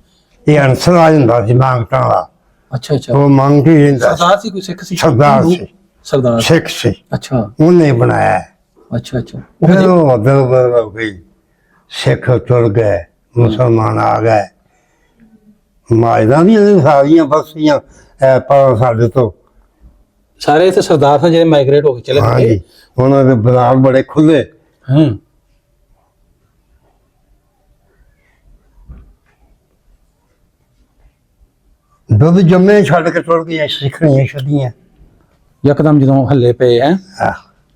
ਇਹ ਅੰਸਰਾਜ ਹੁੰਦਾ ਸੀ ਮੰਗਟਾਂ ਵਾਲਾ। ਅੱਛਾ ਅੱਛਾ, ਉਹ ਮੰਗ ਹੀ ਰਹਿੰਦਾ। ਸਰਦਾਰ ਸੀ ਕੋਈ? ਸਿੱਖ ਸੀ? ਸਰਦਾਰ ਸੀ। ਸਰਦਾਰ ਸਿੱਖ ਸੀ। ਅੱਛਾ, ਉਹਨੇ ਬਣਾਇਆ। ਅੱਛਾ ਅੱਛਾ, ਫਿਰ ਉਹ ਉਧਰ ਹੋ ਗਈ, ਸਿੱਖ ਤੁਰ ਗਏ, ਮੁਸਲਮਾਨ ਆ ਗਏ। ਮਾਇਦਾਂ ਵੀ ਸਾਰੀਆਂ ਬਸਤੀਆਂ ਪਰ ਸਾਡੇ ਤੋਂ ਸਾਰੇ ਇੱਥੇ ਸਰਦਾਰ ਸਨ ਜਿਹੜੇ ਮਾਈਗ੍ਰੇਟ ਹੋ ਕੇ ਚਲੇ ਗਏ। ਹਾਂਜੀ, ਉਹਨਾਂ ਦੇ ਬਾਜ਼ਾਰ ਬੜੇ ਖੁੱਲੇ। ਦੁੱਧ ਜੰਮੇ ਛੱਡ ਕੇ ਤੁਰ ਗਈਆਂ ਸਿੱਖਣੀਆਂ ਛੱਡੀਆਂ ਯਕਦਮ ਜਦੋਂ ਹੱਲੇ ਪਏ ਹੈ।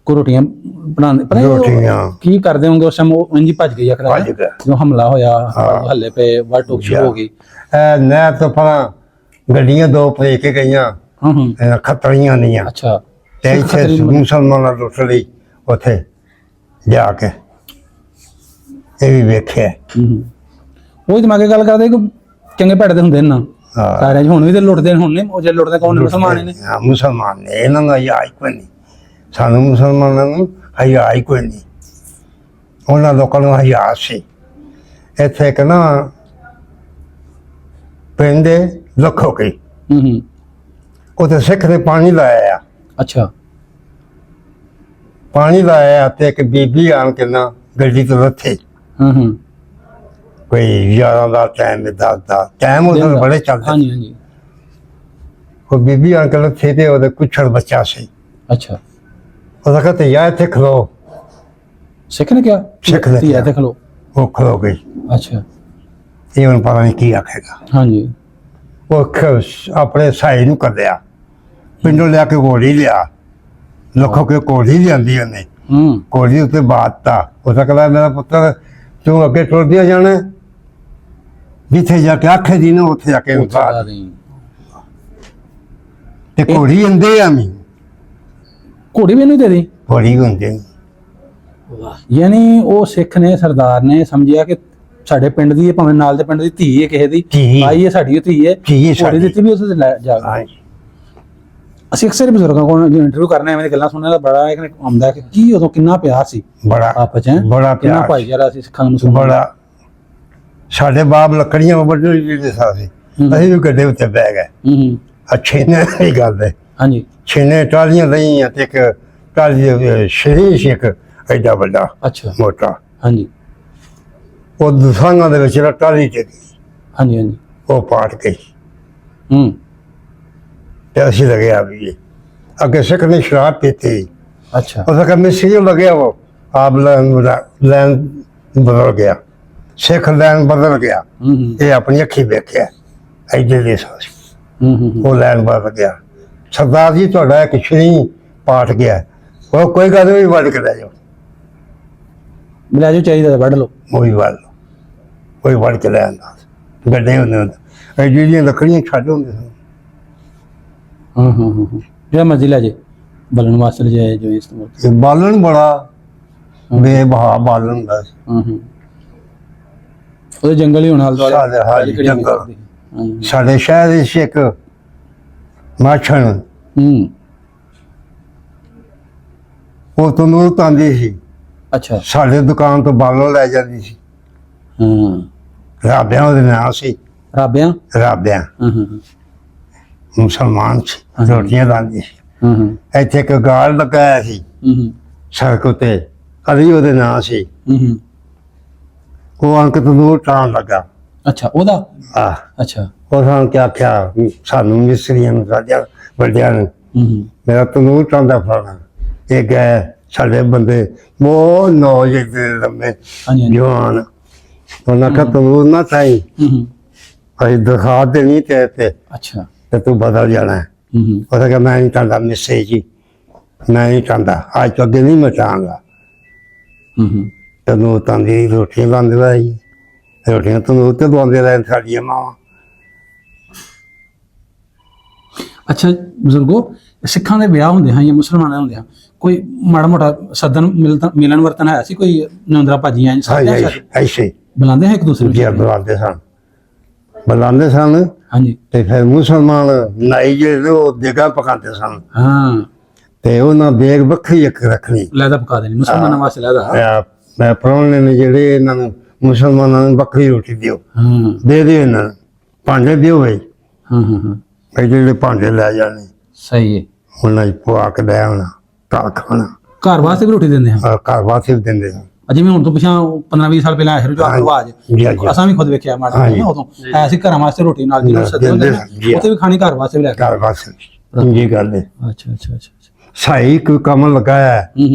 ਕੋ ਰੋਟੀਆਂ ਬਣਾਉਂਦੇ ਰੋਟੀਆਂ ਕੀ ਕਰਦੇ ਹੋਣਗੇ ਉਸ ਸਮੇਂ? ਉਹ ਇੰਝ ਭੱਜ ਗਈ ਯਕਦਮ ਜਦੋਂ ਹਮਲਾ ਹੋਇਆ, ਹੱਲੇ ਪਏ, ਵੱਟ ਟੋਕ ਸ਼ੁਰੂ ਹੋ ਗਈ। ਨਹਿਰ ਤੋਂ ਪਰਾਂ ਗੱਡੀਆਂ 2 ਪੇ ਕੇ ਗਈਆਂ ਖੱਤਰੀਆਂ ਦੀਆਂ। ਅੱਛਾ, ਤੇ ਇੱਥੇ ਮੁਸਲਮਾਨਾਂ ਲੁੱਟ ਲਈ ਉੱਥੇ ਜਾ ਕੇ। ਇਹ ਵੀ ਵੇਖਿਆ। ਉਹ ਦਿਮਾਗੇ ਗੱਲ ਕਰਦੇ ਕਿ ਚੰਗੇ ਭੈੜੇ ਤੇ ਹੁੰਦੇ ਨੇ ਨਾ ਸਾਰਿਆਂ 'ਚ ਹੁਣ ਵੀ ਤੇ ਲੁੱਟਦੇ ਨੇ, ਹੁਣ ਨੇ ਉਹ ਜੇ ਲੁੱਟਦੇ ਕੌਣ ਨੇ? ਮੁਸਲਮਾਨ ਨੇ। ਹਾਂ ਮੁਸਲਮਾਨ ਨੇ, ਇਹਨਾਂ ਦਾ ਹਯਾ ਹੀ ਕੋਈ ਨਹੀਂ। ਸਾਨੂੰ ਮੁਸਲਮਾਨਾਂ ਨੂੰ ਹਯਾ ਹੀ ਕੋਈ ਨਹੀਂ, ਉਹਨਾਂ ਲੋਕਾਂ ਨੂੰ ਹਯਾ ਸੀ। ਇੱਥੇ ਇੱਕ ਨਾ ਪਿੰਡ ਲੱਖੋ ਕੇ ਉੱਥੇ ਸਿੱਖ ਨੇ ਪਾਣੀ ਲਾਇਆ ਆ। ਅੱਛਾ। ਪਾਣੀ ਲਾਇਆ ਤੇ ਇੱਕ ਬੀਬੀ ਆਣ ਕੇ ਨਾ ਗੱਡੀ ਤੋਂ ਲੱਥੇ। ਕੋਈ 11 ਦਾ ਟਾਈਮ, 10 ਦਾ ਟਾਈਮ, ਉਸ ਵੇਲੇ ਬੜੇ ਚੱਲਦੇ। ਹਾਂਜੀ ਹਾਂਜੀ। ਉਹ ਬੀਬੀ ਆਣ ਕੇ ਲੱਥੇ ਤੇ ਉਹਦੇ ਕੁੱਛੜ ਬੱਚਾ ਸੀ। ਅੱਛਾ। ਉਹਦਾ ਕਹਿੰਦੇ ਯਾ ਇੱਥੇ ਖਲੋ। ਸਿੱਖ ਨੇ ਕਿਹਾ? ਸਿੱਖ ਨੇ ਕਿਹਾ। ਇੱਥੇ ਖਲੋ। ਉਹ ਖਲੋ ਗਈ। ਅੱਛਾ। ਇਹ ਹੁਣ ਪਤਾ ਨਹੀਂ ਕੀ ਆਖੇਗਾ। ਹਾਂਜੀ। ਉਹ ਆਪਣੇ ਸਾਈ ਨੂੰ ਕੱਢਿਆ, ਪਿੰਡੋਂ ਲਿਆ ਕੇ ਘੋੜੀ ਲਿਆ, ਲੱਖੋ ਕੇ ਘੋੜੀ ਲਿਆਂਦੀ ਉਹਨੇ। ਘੋੜੀ ਉੱਤੇ ਬਾਤਾ। ਉਹ ਤਾਂ ਕਹਿੰਦਾ ਮੇਰਾ ਪੁੱਤਰ ਤੂੰ ਅੱਗੇ ਟੁਰਦਿਆ ਜਾਣਾ, ਜਿੱਥੇ ਜਾ ਕੇ ਆਖੇ ਦੀ ਨਾ ਉੱਥੇ ਜਾ ਕੇ ਤੇ ਘੋੜੀ ਹੁੰਦੇ ਆ ਮੀ ਘੋੜੀ ਮੈਨੂੰ ਦੇ ਦੇ। ਘੋੜੀ ਹੁੰਦੇ। ਯਾਨੀ ਉਹ ਸਿੱਖ ਨੇ, ਸਰਦਾਰ ਨੇ ਸਮਝਿਆ ਕਿ ਸਾਡੇ ਪਿੰਡ ਦੀ, ਭਾਵੇਂ ਨਾਲ ਦੇ ਪਿੰਡ ਦੀ ਧੀ ਹੈ, ਕਿਸੇ ਦੀ ਆਈ ਹੈ, ਸਾਡੀ ਧੀ ਹੈ, ਘੋੜੀ ਦਿੱਤੀ ਵੀ ਉੱਥੇ ਲੈ ਜਾ। ਅਸੀਂ ਅਕਸਰ ਬਜ਼ੁਰਗਾਂ ਕੋਲ ਇੰਟਰਵਿਊ ਕਰਨਾ, ਐਵੇਂ ਦੀਆਂ ਗੱਲਾਂ ਸੁਣਨ ਦਾ ਬੜਾ ਆਉਂਦਾ ਕਿ ਕੀ ਉਦੋਂ ਕਿੰਨਾ ਪਿਆਰ ਸੀ ਬੜਾ ਆਪਸ ਚ, ਬੜਾ ਕਿੰਨਾ ਭਾਈਚਾਰਾ ਸੀ ਸਿੱਖਾਂ ਨੂੰ। ਬੜਾ। ਸਾਡੇ ਬਾਪ ਲੱਕੜੀਆਂ ਵੱਢਣ ਦੇ ਸਾਹ ਸੀ, ਅਸੀਂ ਵੀ ਗੱਡੇ ਉੱਤੇ ਬਹਿ ਗਏ। ਅੱਛੇ ਨੇ ਇਹ ਗੱਲ ਹੈ। ਹਾਂਜੀ। ਛੇਨੇ ਟਾਲੀਆਂ ਲਈਆਂ ਤੇ ਇੱਕ ਟਾਲੀ ਸ਼ਰੀਸ਼ ਇੱਕ ਐਡਾ ਵੱਡਾ। ਅੱਛਾ। ਮੋਟਾ। ਹਾਂਜੀ। ਉਹ ਦਸਾਂਗਾਂ ਦੇ ਵਿੱਚ ਟਾਲੀ ਤੇ ਗਈ। ਹਾਂਜੀ ਹਾਂਜੀ। ਉਹ ਪਾਟ ਗਈ। ਤੇ ਅਸੀਂ ਲੱਗਿਆ ਵੀ ਅੱਗੇ ਸਿੱਖ ਨੇ ਸ਼ਰਾਬ ਪੀਤੀ। ਅੱਛਾ। ਉਹਦਾ ਕੰਮ ਮਿਸਰੀ ਲੱਗਿਆ, ਉਹ ਆਪ ਲੈਣ ਬਦਲ ਗਿਆ, ਸਿੱਖ ਲੈਣ ਬਦਲ ਗਿਆ। ਇਹ ਆਪਣੀ ਅੱਖੀ ਵੇਖਿਆ ਐਡੇ ਦੇ ਸਾਥ। ਉਹ ਲੈਣ ਬਦਲ ਗਿਆ। ਸਰਦਾਰ ਜੀ ਤੁਹਾਡਾ ਇੱਕ ਸ਼ਰੀ ਪਾਟ ਗਿਆ। ਉਹ ਕੋਈ ਗੱਲ ਨਹੀਂ, ਵੱਢ ਕੇ ਲੈ ਜਾਓ। ਲੈ ਜਾਓ, ਚਾਹੀਦਾ ਵੱਢ ਲਓ। ਉਹ ਵੀ ਵੱਢ ਲਓ। ਕੋਈ ਵੱਢ ਕੇ ਲੈ ਆਉਂਦਾ। ਗੱਡੇ ਹੁੰਦੇ ਜਿਹੜੀਆਂ ਲੱਕੜੀਆਂ ਛੱਡ ਹੁੰਦੇ ਸਨ। ਜਿਹੜਾ ਮਰਜ਼ੀ ਲੈ ਜੇ, ਬਾਲਣ ਵਾਸਤੇ ਲਿਜਾਏ ਜੋ ਇਸਤੇਮਾਲ। ਬਾਲਣ ਬੜਾ ਬੇਬਹਾ ਬਾਲਣ ਹੁੰਦਾ ਸੀ। ਉਹਦੇ ਜੰਗਲ ਹੀ ਹੋਣ ਹਾਲ ਜੰਗਲ। ਸਾਡੇ ਸ਼ਹਿਰ ਵਿੱਚ ਇੱਕ ਮਾਛਣ, ਉਹ ਤੰਦੂਰ ਤਾਂਦੀ ਸੀ। ਅੱਛਾ। ਸਾਡੇ ਦੁਕਾਨ ਤੋਂ ਬਾਲਣ ਲੈ ਜਾਂਦੀ ਸੀ। ਰਾਬਿਆਂ ਉਹਦੇ ਨਾਂ ਸੀ। ਰਾਬਿਆਂ? ਰਾਬਿਆਂ। ਮੁਸਲਮਾਨ ਸੀ, ਰੋਟੀਆਂ ਲਾਉਂਦੀ ਸੀ। ਇੱਥੇ ਇੱਕ ਗਾਲ ਲਗਾਇਆ ਸੀ ਸੜਕ ਉੱਤੇ, ਅਲੀ ਉਹਦੇ ਨਾਂ ਸੀ। ਉਹ ਅੰਕ ਤੰਦੂਰ ਟਾਣ ਲੱਗਾ। ਅੱਛਾ। ਉਹਦਾ? ਅੱਛਾ। ਉਹ ਸਾਨੂੰ ਕੀ ਆਖਿਆ, ਸਾਨੂੰ ਮਿਸਰੀਆਂ ਨੂੰ ਸਾਡਿਆਂ ਵੱਡਿਆਂ ਨੂੰ, ਮੇਰਾ ਤੰਦੂਰ ਟਾਂਦਾ ਫਲਾਣਾ। ਇਹ ਗਏ ਸਾਡੇ ਬੰਦੇ ਬਹੁਤ ਨੌਜ ਲੰਮੇ ਜਵਾਨ। ਉਹਨਾਂ ਕਾ ਤੰਦੂਰ ਨਾ ਚਾਹੀ, ਅਸੀਂ ਦਿਖਾ ਦੇਣੀ ਤੇ। ਅੱਛਾ। ਤੇ ਤੂੰ ਬਦਲ ਜਾਣਾ ਹੈ। ਉਹ ਕਹਿੰਦਾ ਮੈਂ ਨਹੀਂ ਚਾਹੁੰਦਾ ਮਿੱਸੇ ਜੀ, ਮੈਂ ਨਹੀਂ ਚਾਹੁੰਦਾ, ਅੱਜ ਤੋਂ ਅੱਗੇ ਨਹੀਂ ਮੈਂ ਚਾਹਾਂਗਾ। ਤੈਨੂੰ ਤਾਂਦੀ ਰੋਟੀਆਂ ਲਾਉਂਦੇ ਰਹੇ ਜੀ, ਰੋਟੀਆਂ ਤੈਨੂੰ ਤੇ ਦਵਾਉਂਦੇ ਰਹੇ ਸਾਡੀਆਂ ਮਾਵਾਂ। ਅੱਛਾ ਬਜ਼ੁਰਗੋ, ਸਿੱਖਾਂ ਦੇ ਵਿਆਹ ਹੁੰਦੇ ਹਨ ਜਾਂ ਮੁਸਲਮਾਨਾਂ ਦੇ ਹੁੰਦੇ ਹਨ, ਕੋਈ ਮਾੜਾ ਮੋਟਾ ਸੱਦਣ ਮਿਲਣ ਵਰਤਨ ਹੈ ਸੀ? ਕੋਈ ਨੌਂਦਰਾ ਭਾਜੀਆਂ ਐਸੇ ਬੁਲਾਉਂਦੇ ਹੈ ਇੱਕ ਦੂਸਰੇ ਨੂੰ? ਬੁਲਾਉਂਦੇ ਸਨ। ਹਾਂਜੀ। ਤੇ ਫਿਰ ਮੁਸਲਮਾਨ ਨਾਈ ਜਿਹੜੇ ਉਹ ਦੇਗਾ ਪਕਾਉਂਦੇ ਸਨ। ਹਾਂ। ਤੇ ਉਹਨਾਂ ਦੇਗ ਵੱਖਰੀ ਇੱਕ ਰੱਖਣੀ, ਲਹਿਦਾ ਪਕਾ ਦੇਣੀ ਮੁਸਲਮਾਨਾਂ ਵਾਸਤੇ। ਲਹਿਦਾ ਮੈਂ ਪ੍ਰਾਹੁਣੇ ਨੇ ਜਿਹੜੇ, ਇਹਨਾਂ ਨੂੰ ਮੁਸਲਮਾਨਾਂ ਨੂੰ ਵੱਖਰੀ ਰੋਟੀ ਦਿਓ, ਦੇ ਦਿਓ ਇਹਨਾਂ ਨੂੰ, ਭਾਂਡੇ ਦਿਓ ਬਈ। ਜਿਹੜੇ ਭਾਂਡੇ ਲੈ ਜਾਣੇ। ਸਹੀ ਹੈ। ਉਹਨਾਂ ਚ ਪਵਾ ਕੇ ਲੈ ਆਉਣਾ, ਘਰ ਖਾਣਾ। ਘਰ ਵਾਸਤੇ ਵੀ ਰੋਟੀ ਦਿੰਦੇ ਹਾਂ? ਘਰ ਵਾਸਤੇ ਵੀ ਦਿੰਦੇ ਹਾਂ। ਜਿਵੇਂ ਹੁਣ ਤੋਂ ਪਿਛਾਂ 15-20 ਸਾਲ ਪਹਿਲਾਂ ਆਇਆ ਰਿਵਾਜ, ਅਸਾਂ ਵੀ ਖੁਦ ਵੇਖਿਆ ਮਾੜਾ ਉਦੋਂ ਹੈ ਸੀ, ਘਰਾਂ ਵਾਸਤੇ ਰੋਟੀ ਨਾਲ ਜਿਹਨੂੰ ਸੱਦੇ ਹੁੰਦੇ ਨੇ, ਉੱਥੇ ਵੀ ਖਾਣੀ ਘਰ ਵਾਸਤੇ ਵੀ ਲੈ ਕੇ। ਘਰ ਵਾਸਤੇ ਜੀ ਕਰਦੇ। ਅੱਛਾ ਅੱਛਾ ਅੱਛਾ। ਸਾਈ ਕੋਈ ਕੰਮ ਲਗਾਇਆ,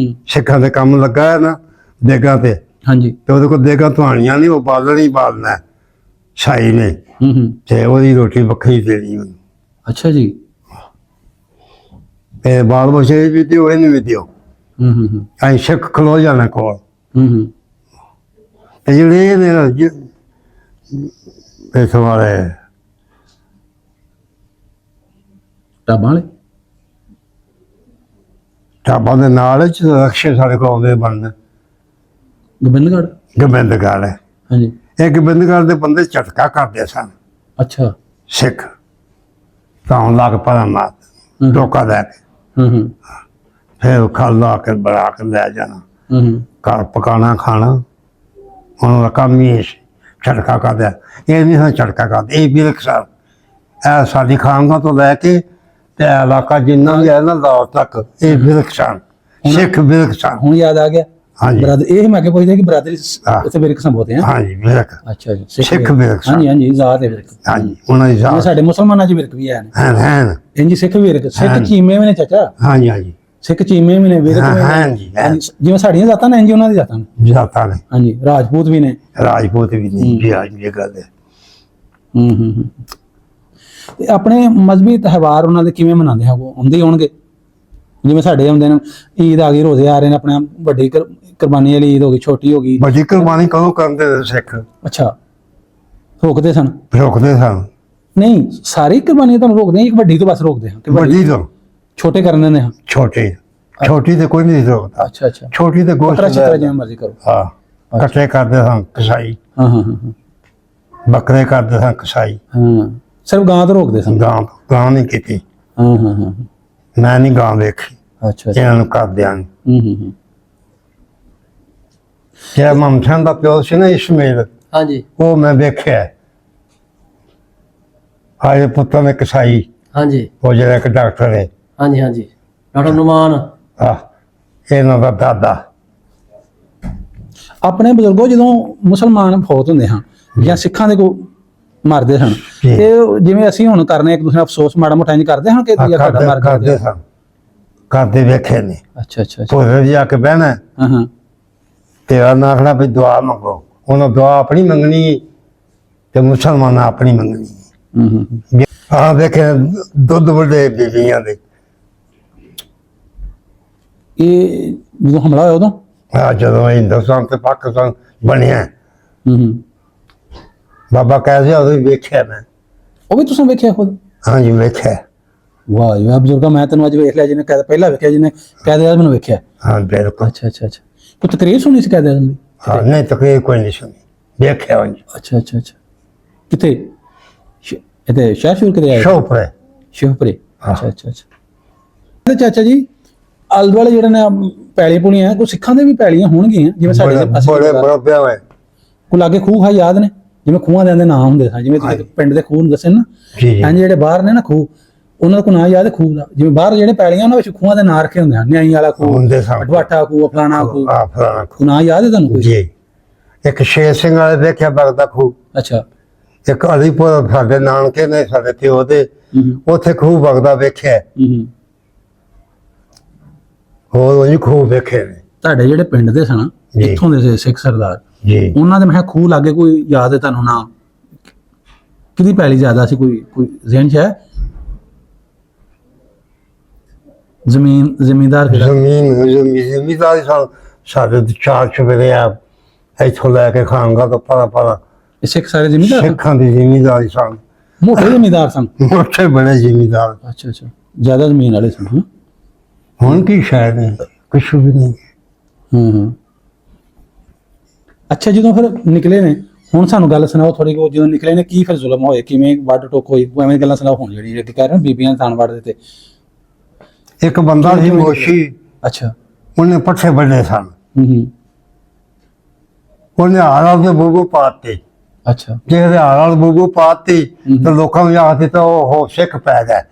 ਸਿੱਖਾਂ ਦੇ ਕੰਮ ਲਗਾਇਆ ਨਾ ਦੇਗਾਂ ਤੇ। ਹਾਂਜੀ। ਤੇ ਉਹਦੇ ਕੋਲ ਦੇਗਾਂ ਧਵਾਣੀਆਂ ਨਹੀਂ, ਉਹ ਬਾਲਣ ਹੀ ਬਾਲਣਾ ਸਾਈ ਨੇ, ਤੇ ਉਹਦੀ ਰੋਟੀ ਵੱਖਰੀ ਦੇਣੀ ਉਹਨੂੰ। ਅੱਛਾ ਜੀ। ਤੇ ਬਾਲ ਬੱਚੇ ਵੀ ਦਿਓ, ਇਹਨੂੰ ਵੀ ਦਿਓ। ਅਸੀਂ ਸਿੱਖ ਖਲੋ ਜਾਣਾ ਕੋਲ। ਤੇ ਜਿਹੜੇ ਪੈਸੋਂ ਵਾਲੇ ਢਾਬਾਂ ਦੇ ਨਾਲ ਰਕਸ਼ੇ ਸਾਡੇ ਕੋਲ ਆਉਂਦੇ ਬਣਨ। ਗੋਬਿੰਦਗੜ੍ਹ ਹੈ। ਹਾਂਜੀ। ਇੱਕ ਗੋਬਿੰਦਗੜ੍ਹ ਦੇ ਬੰਦੇ ਝਟਕਾ ਕਰਦੇ ਸਨ ਅੱਛਾ ਸਿੱਖ ਤਾਂ ਲੱਗ ਪਾ ਮਾਰ ਟੋਕਾ ਲੈ ਕੇ ਫਿਰ ਖਾਲਾ ਕੇ ਬਣਾ ਕੇ ਲੈ ਜਾਣਾ ਘਰ ਪਕਾਣਾ ਖਾਣਾ ਉਹਨਾਂ ਦਾ ਕੰਮ ਹੀ ਝਟਕਾ ਕਰਦਾ ਇਹ ਨਹੀਂ ਸਨ ਝਟਕਾ ਕਰਦੇ ਇਹ ਬਿਲਕ ਸਨ ਇਹ ਸਾਡੀ ਖਾਨਗਾ ਤੋਂ ਲੈ ਕੇ ਤੇ ਇਲਾਕਾ ਜਿੰਨਾ ਵੀ ਹੈ ਨਾ ਲਾਹੌਰ ਤੱਕ ਇਹ ਬਿਲਕ ਸਨ ਸਿੱਖ ਬਿਲਕ ਸਨ ਹੁਣ ਯਾਦ ਆ ਗਿਆ ਹਾਂਜੀ ਬਰਾਦਰ ਇਹ ਮੈਂ ਕਿ ਪੁੱਛਦਾ ਕਿ ਬਰਾਦਰੀ ਇੱਥੇ ਬਿਰਕ ਸੰਬੋਧਦੇ ਆ ਹਾਂਜੀ ਬਿਲਕ ਅੱਛਾ ਜੀ ਸਿੱਖ ਬਿਰਕ ਸਨ ਹਾਂਜੀ ਹਾਂਜੀ ਜ਼ਾਤ ਹੈ ਬਿਰਕ ਹਾਂਜੀ ਉਹਨਾਂ ਦੀ ਜਿਵੇਂ ਜ਼ਾਤ ਸਾਡੇ ਮੁਸਲਮਾਨਾਂ 'ਚ ਬਿਰਕ ਵੀ ਹੈ ਹੈ ਇੰਜੀ ਸਿੱਖ ਬਿਰਕ ਸਿੱਖ ਚੀਮੇ ਵੀ ਨੇ ਚਾਚਾ ਹਾਂਜੀ ਹਾਂਜੀ ਸਿੱਖ ਚੀਮੇ ਵੀ ਨੇ ਬਿਰਕ ਵੀ ਨੇ ਹਾਂਜੀ ਜਿਵੇਂ ਸਾਡੀਆਂ ਜ਼ਾਤਾਂ ਨੇ ਇੰਜੀ ਉਹਨਾਂ ਦੀ ਜ਼ਾਤਾਂ ਨੇ ਜ਼ਾਤਾਂ ਨੇ ਹਾਂਜੀ ਰਾਜਪੂਤ ਵੀ ਨੇ ਰਾਜਪੂਤ ਵੀ ਨਹੀਂ ਜੀ ਅੱਜ ਇਹ ਗੱਲ ਹੈ ਤੇ ਆਪਣੇ ਮਜ਼ਹਬੀ ਤਿਉਹਾਰ ਉਹਨਾਂ ਦੇ ਕਿਵੇਂ ਮਨਾਉਂਦੇ ਆ ਉਹ ਹੁੰਦੇ ਹੀ ਹੋਣਗੇ ਜਿਵੇਂ ਸਾਡੇ ਹੁੰਦੇ ਨੇ ਈਦ ਆ ਗਈ ਰੋਜ਼ੇ ਆ ਰਹੇ ਨੇ ਆਪਣੇ ਵੱਡੀ ਕੁਰਬਾਨੀ ਵਾਲੀ ਈਦ ਹੋ ਗਈ ਛੋਟੀ ਹੋ ਗਈ ਵੱਡੀ ਕੁਰਬਾਨੀ ਕਦੋਂ ਕਰਦੇ ਨੇ ਸਿੱਖ ਅੱਛਾ ਰੋਕਦੇ ਸਨ ਰੋਕਦੇ ਸਨ ਨਹੀਂ ਸਾਰੀ ਕੁਰਬਾਨੀ ਤੁਹਾਨੂੰ ਰੋਕਦੇ ਆ ਇੱਕ ਵੱਡੀ ਤੋਂ ਬਸ ਰੋਕਦੇ ਹਾਂ ਕਿ ਵੱਡੀ ਤੋਂ ਛੋਟੇ ਕਰਨ ਦਿੰਦੇ ਹਾਂ ਛੋਟੀ ਤੇ ਕੋਈ ਨਹੀਂ ਰੋਕਦਾ ਅੱਛਾ ਅੱਛਾ ਛੋਟੀ ਤੇ ਗੋਸ਼ਤ ਚਿੱਤਰਾ ਜਿਵੇਂ ਮਰਜ਼ੀ ਕਰੋ ਹਾਂ ਕੱਟੇ ਕਰਦੇ ਸਨ ਕਸਾਈ ਹਾਂ ਬੱਕਰੇ ਕਰਦੇ ਸਨ ਕਸਾਈ ਹਾਂ ਸਿਰਫ ਗਾਂ ਤੋਂ ਰੋਕਦੇ ਸਨ ਗਾਂ ਨਹੀਂ ਕੀਤੀ ਹਾਂ ਮੈਂ ਨਹੀਂ ਗਾਂ ਵੇਖੀ ਅੱਛਾ ਇਹਨਾਂ ਨੂੰ ਕਰਦਿਆਂ ਹੂੰ ਜਿਹੜਾ ਮਮਥਨ ਦਾ ਪਿਓ ਸੀ ਨਾ ਇਸਮਾਈਲ ਹਾਂਜੀ ਉਹ ਮੈਂ ਵੇਖਿਆ ਆਏ ਪੁੱਤਾਂ ਨੇ ਕਸਾਈ ਹਾਂਜੀ ਉਹ ਜਿਹੜਾ ਇੱਕ ਡਾਕਟਰ ਹੈ ਹਾਂਜੀ ਹਾਂਜੀ ਡਾਕਟਰ ਨੁਮਾਨ ਇਹਨਾਂ ਦਾ ਦਾਦਾ ਆਪਣੇ ਬਜ਼ੁਰਗੋ ਜਦੋਂ ਮੁਸਲਮਾਨ ਫੌਤ ਹੁੰਦੇ ਹਾਂ ਜਾਂ ਸਿੱਖਾਂ ਦੇ ਕੋ ਮਰਦੇ ਸਨ ਤੇ ਜਿਵੇਂ ਅਸੀਂ ਹੁਣ ਕਰਨੇ ਇੱਕ ਦੂਸਰੇ ਦਾ ਅਫਸੋਸ ਮਾੜਾ ਮੋਟਾ ਇੰਜ ਕਰਦੇ ਹਾਂ ਕਿ ਦੂਜਾ ਸਾਡਾ ਮਰ ਗਿਆ ਕਰਦੇ ਸਨ ਕਰਦੇ ਵੇਖੇ ਨੇ ਅੱਛਾ ਅੱਛਾ ਭੋਰੇ ਜਾ ਕੇ ਬਹਿਣਾ ਹਾਂ ਤੇਰਾ ਨਾ ਆਖਣਾ ਵੀ ਦੁਆ ਮੰਗੋ ਉਹਨਾਂ ਦੁਆ ਆਪਣੀ ਮੰਗਣੀ ਤੇ ਮੁਸਲਮਾਨਾਂ ਆਪਣੀ ਮੰਗਣੀ ਵੇਖੇ ਦੁੱਧ ਵੱਡੇ ਬੀਬੀਆਂ ਦੇ ਇਹ ਜਦੋਂ ਹਮਲਾ ਹੋਇਆ ਉਦੋਂ ਜਦੋਂ ਹਿੰਦੁਸਤਾਨ ਤੇ ਪਾਕਿਸਤਾਨ ਬਣਿਆ ਬਾਬਾ ਕਹਿੰਦੇ ਉਦੋਂ ਹੀ ਵੇਖਿਆ ਮੈਂ ਉਹ ਵੀ ਤੁਸੀਂ ਵੇਖਿਆ ਖੁਦ ਹਾਂਜੀ ਵੇਖਿਆ ਵਾਹ ਜੀ ਵਾਹ ਬਜ਼ੁਰਗਾ ਮੈਂ ਤੈਨੂੰ ਅੱਜ ਵੇਖ ਲਿਆ ਜਿਹਨੇ ਕਹਿੰਦਾ ਪਹਿਲਾਂ ਵੇਖਿਆ ਜਿਹਨੇ ਕਹਿੰਦੇ ਆ ਮੈਨੂੰ ਵੇਖਿਆ ਹਾਂ ਬਿਲਕੁਲ ਅੱਛਾ ਅੱਛਾ ਅੱਛਾ ਕੋਈ ਤਕਰੀਰ ਸੁਣੀ ਸੀ ਕਹਿੰਦੇ ਦੀ ਹਾਂ ਨਹੀਂ ਤਕਰੀਰ ਕੋਈ ਨਹੀਂ ਸੁਣੀ ਵੇਖਿਆ ਹਾਂਜੀ ਅੱਛਾ ਅੱਛਾ ਅੱਛਾ ਕਿਤੇ ਇਹਦੇ ਸ਼ਾਹਸ਼ੂਰ ਕਿਤੇ ਆਇਆ ਸ਼ੋਪਰੇ ਸ਼ਿਵਪੁਰੇ ਅੱਛਾ ਅੱਛਾ ਅੱਛਾ ਤੇ ਚਾਚਾ ਜੀ ਆਲੇ ਦੁਆਲੇ ਜਿਹੜੇ ਨੇ ਪੈਲੀ ਪੁਣੀਆਂ ਕੋਈ ਸਿੱਖਾਂ ਦੇ ਵੀ ਪੈਲੀਆਂ ਹੋਣਗੀਆਂ ਜਿਵੇਂ ਸਾਡੇ ਬੜੇ ਬੜੇ ਹੋਏ ਕੋਈ ਲਾਗੇ ਖੂਹ ਹੈ ਯਾਦ ਨੇ ਜਿਵੇਂ ਖੂਹਾਂ ਦੇ ਨਾਂ ਹੁੰਦੇ ਸਨ ਜਿਵੇਂ ਤੁਸੀਂ ਪਿੰਡ ਦੇ ਖੂਹ ਦੱਸੇ ਨਾ ਹਾਂਜੀ ਜਿਹੜੇ ਬਾਹਰ ਨੇ ਨਾ ਖੂਹ ਉਹਨਾਂ ਦਾ ਕੋਈ ਨਾਂ ਯਾਦ ਹੈ ਖੂਹ ਦਾ ਜਿਵੇਂ ਬਾਹਰ ਜਿਹੜੇ ਪੈਲੀਆਂ ਉਹਨਾਂ ਵਿੱਚ ਖੂਹਾਂ ਦੇ ਨਾਂ ਰੱਖੇ ਹੁੰਦੇ ਹਨ ਨਿਆਈ ਵਾਲਾ ਖੂਹ ਅਡਵਾਟਾ ਖੂਹ ਫਲਾਣਾ ਖੂਹ ਨਾਂ ਯਾਦ ਹੈ ਤੁਹਾਨੂੰ ਕੋਈ ਜੀ ਇੱਕ ਸ਼ੇਰ ਸਿੰਘ ਵਾਲੇ ਦੇਖਿਆ ਬਗਦਾ ਖੂਹ ਅੱਛਾ ਇੱਕ ਅਲੀਪੁਰ ਸਾਡੇ ਨਾਨਕੇ ਨੇ ਸਾਡੇ ਪਿਓ ਦੇ ਉੱਥੇ ਖੂਹ ਵਗਦਾ ਵੇਖਿਆ ਹੋਰ ਉਹ ਖੂਹ ਵੇਖੇ ਨੇ ਤੁਹਾਡੇ ਜਿਹੜੇ ਪਿੰਡ ਦੇ ਸਨ ਇੱਥੋਂ ਦੇ ਸਿੱਖ ਸਰਦਾਰ ਜੀ ਉਹਨਾਂ ਦੇ ਮੈਂ ਖੂਹ ਲਾਗੇ ਕੋਈ ਯਾਦ ਹੈ ਤੁਹਾਨੂੰ ਨਾ ਕਿਹਦੀ ਪੈਲੀ ਜ਼ਿਆਦਾ ਸੀ ਕੋਈ ਜ਼ਿਹਨ 'ਚ ਹੈ ਜ਼ਮੀਨਦਾਰ ਜ਼ਮੀਨਦਾਰ ਸਾਡੇ ਚਾਰ ਚੁਬੇਰੇ ਆ ਇੱਥੋਂ ਲੈ ਕੇ ਖਾਂਗਾ ਤਾਂ ਪਰਾ ਸਿੱਖ ਸਾਰੇ ਜ਼ਿਮੀਂਦਾਰ ਸਿੱਖਾਂ ਦੀ ਜ਼ਿਮੀਂਦਾਰੀ ਸਨ ਮੋਟੇ ਜ਼ਿਮੀਂਦਾਰ ਸਨ ਮੋਟੇ ਬੜੇ ਜ਼ਿਮੀਂਦਾਰ ਅੱਛਾ ਅੱਛਾ ਜ਼ਿਆਦਾ ਜ਼ਮੀਨ ਵਾਲੇ ਸਨ ਹੁਣ ਕੀ ਸ਼ਾਇਦ ਨਹੀਂ ਕੁਛ ਵੀ ਨਹੀਂ ਅੱਛਾ ਜਦੋਂ ਫਿਰ ਨਿਕਲੇ ਨੇ ਹੁਣ ਸਾਨੂੰ ਗੱਲ ਸੁਣਾਓ ਥੋੜੀ ਜਿਹੀ ਜਦੋਂ ਨਿਕਲੇ ਨੇ ਕੀ ਫਿਰ ਜ਼ੁਲਮ ਹੋਏ ਕਿਵੇਂ ਵੱਢ ਟੋਕ ਹੋਈ ਐਵੇਂ ਗੱਲਾਂ ਸੁਣਾਓ ਹੁਣ ਜਿਹੜੀ ਕਹਿ ਰਹੇ ਬੀਬੀਆਂ ਥਾਣ ਵੱਢ ਦਿੱਤੇ ਇੱਕ ਬੰਦਾ ਸੀ ਮੋਸ਼ੀ ਅੱਛਾ ਉਹਨੇ ਪੱਠੇ ਵੱਢੇ ਸਨ ਉਹਨੇ ਹਾਲਾਂ ਦੇ ਬੂਬੂ ਪਾਤੇ ਅੱਛਾ ਜੇ ਹਾਲਾਂ ਦੇ ਬੂਬੂ ਪਾਤੀ ਤਾਂ ਲੋਕਾਂ ਨੂੰ ਆਖਦੇ ਤਾਂ ਉਹ ਸਿੱਖ ਪੈ ਗਿਆ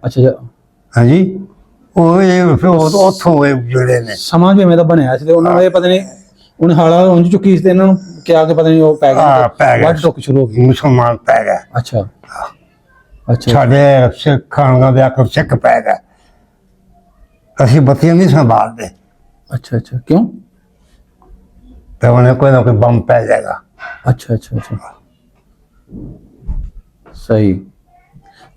ਅੱਛਾ ਹਾਂਜੀ ਉਹ ਇਹ ਫਿਰ ਉੱਥੋਂ ਇਹ ਜਿਹੜੇ ਨੇ ਸਮਾਂ ਜਿਵੇਂ ਦਾ ਬਣਿਆ ਸੀ ਤੇ ਉਹਨਾਂ ਨੇ ਪਤਾ ਨਹੀਂ ਉਹਨੇ ਹਾਲਾ ਉਂਝ ਚੁੱਕੀ ਸੀ ਤੇ ਇਹਨਾਂ ਨੂੰ ਕਿਹਾ ਕਿ ਪਤਾ ਨਹੀਂ ਉਹ ਪੈ ਗਿਆ ਵੱਢ ਟੋਕ ਸ਼ੁਰੂ ਹੋ ਗਈ ਮੁਸਲਮਾਨ ਪੈ ਗਿਆ ਅੱਛਾ ਅੱਛਾ ਸਾਡੇ ਸਿੱਖਾਂ ਦੇ ਆਖਰ ਸਿੱਖ ਪੈ ਗਿਆ ਅਸੀਂ ਬੱਤੀਆਂ ਨਹੀਂ ਸੰਭਾਲਦੇ ਅੱਛਾ ਅੱਛਾ ਕਿਉਂ ਤੇ ਉਹਨੇ ਕੋਈ ਨਾ ਕੋਈ ਬੰਬ ਪੈ ਜਾਏਗਾ ਅੱਛਾ ਅੱਛਾ ਅੱਛਾ ਸਹੀ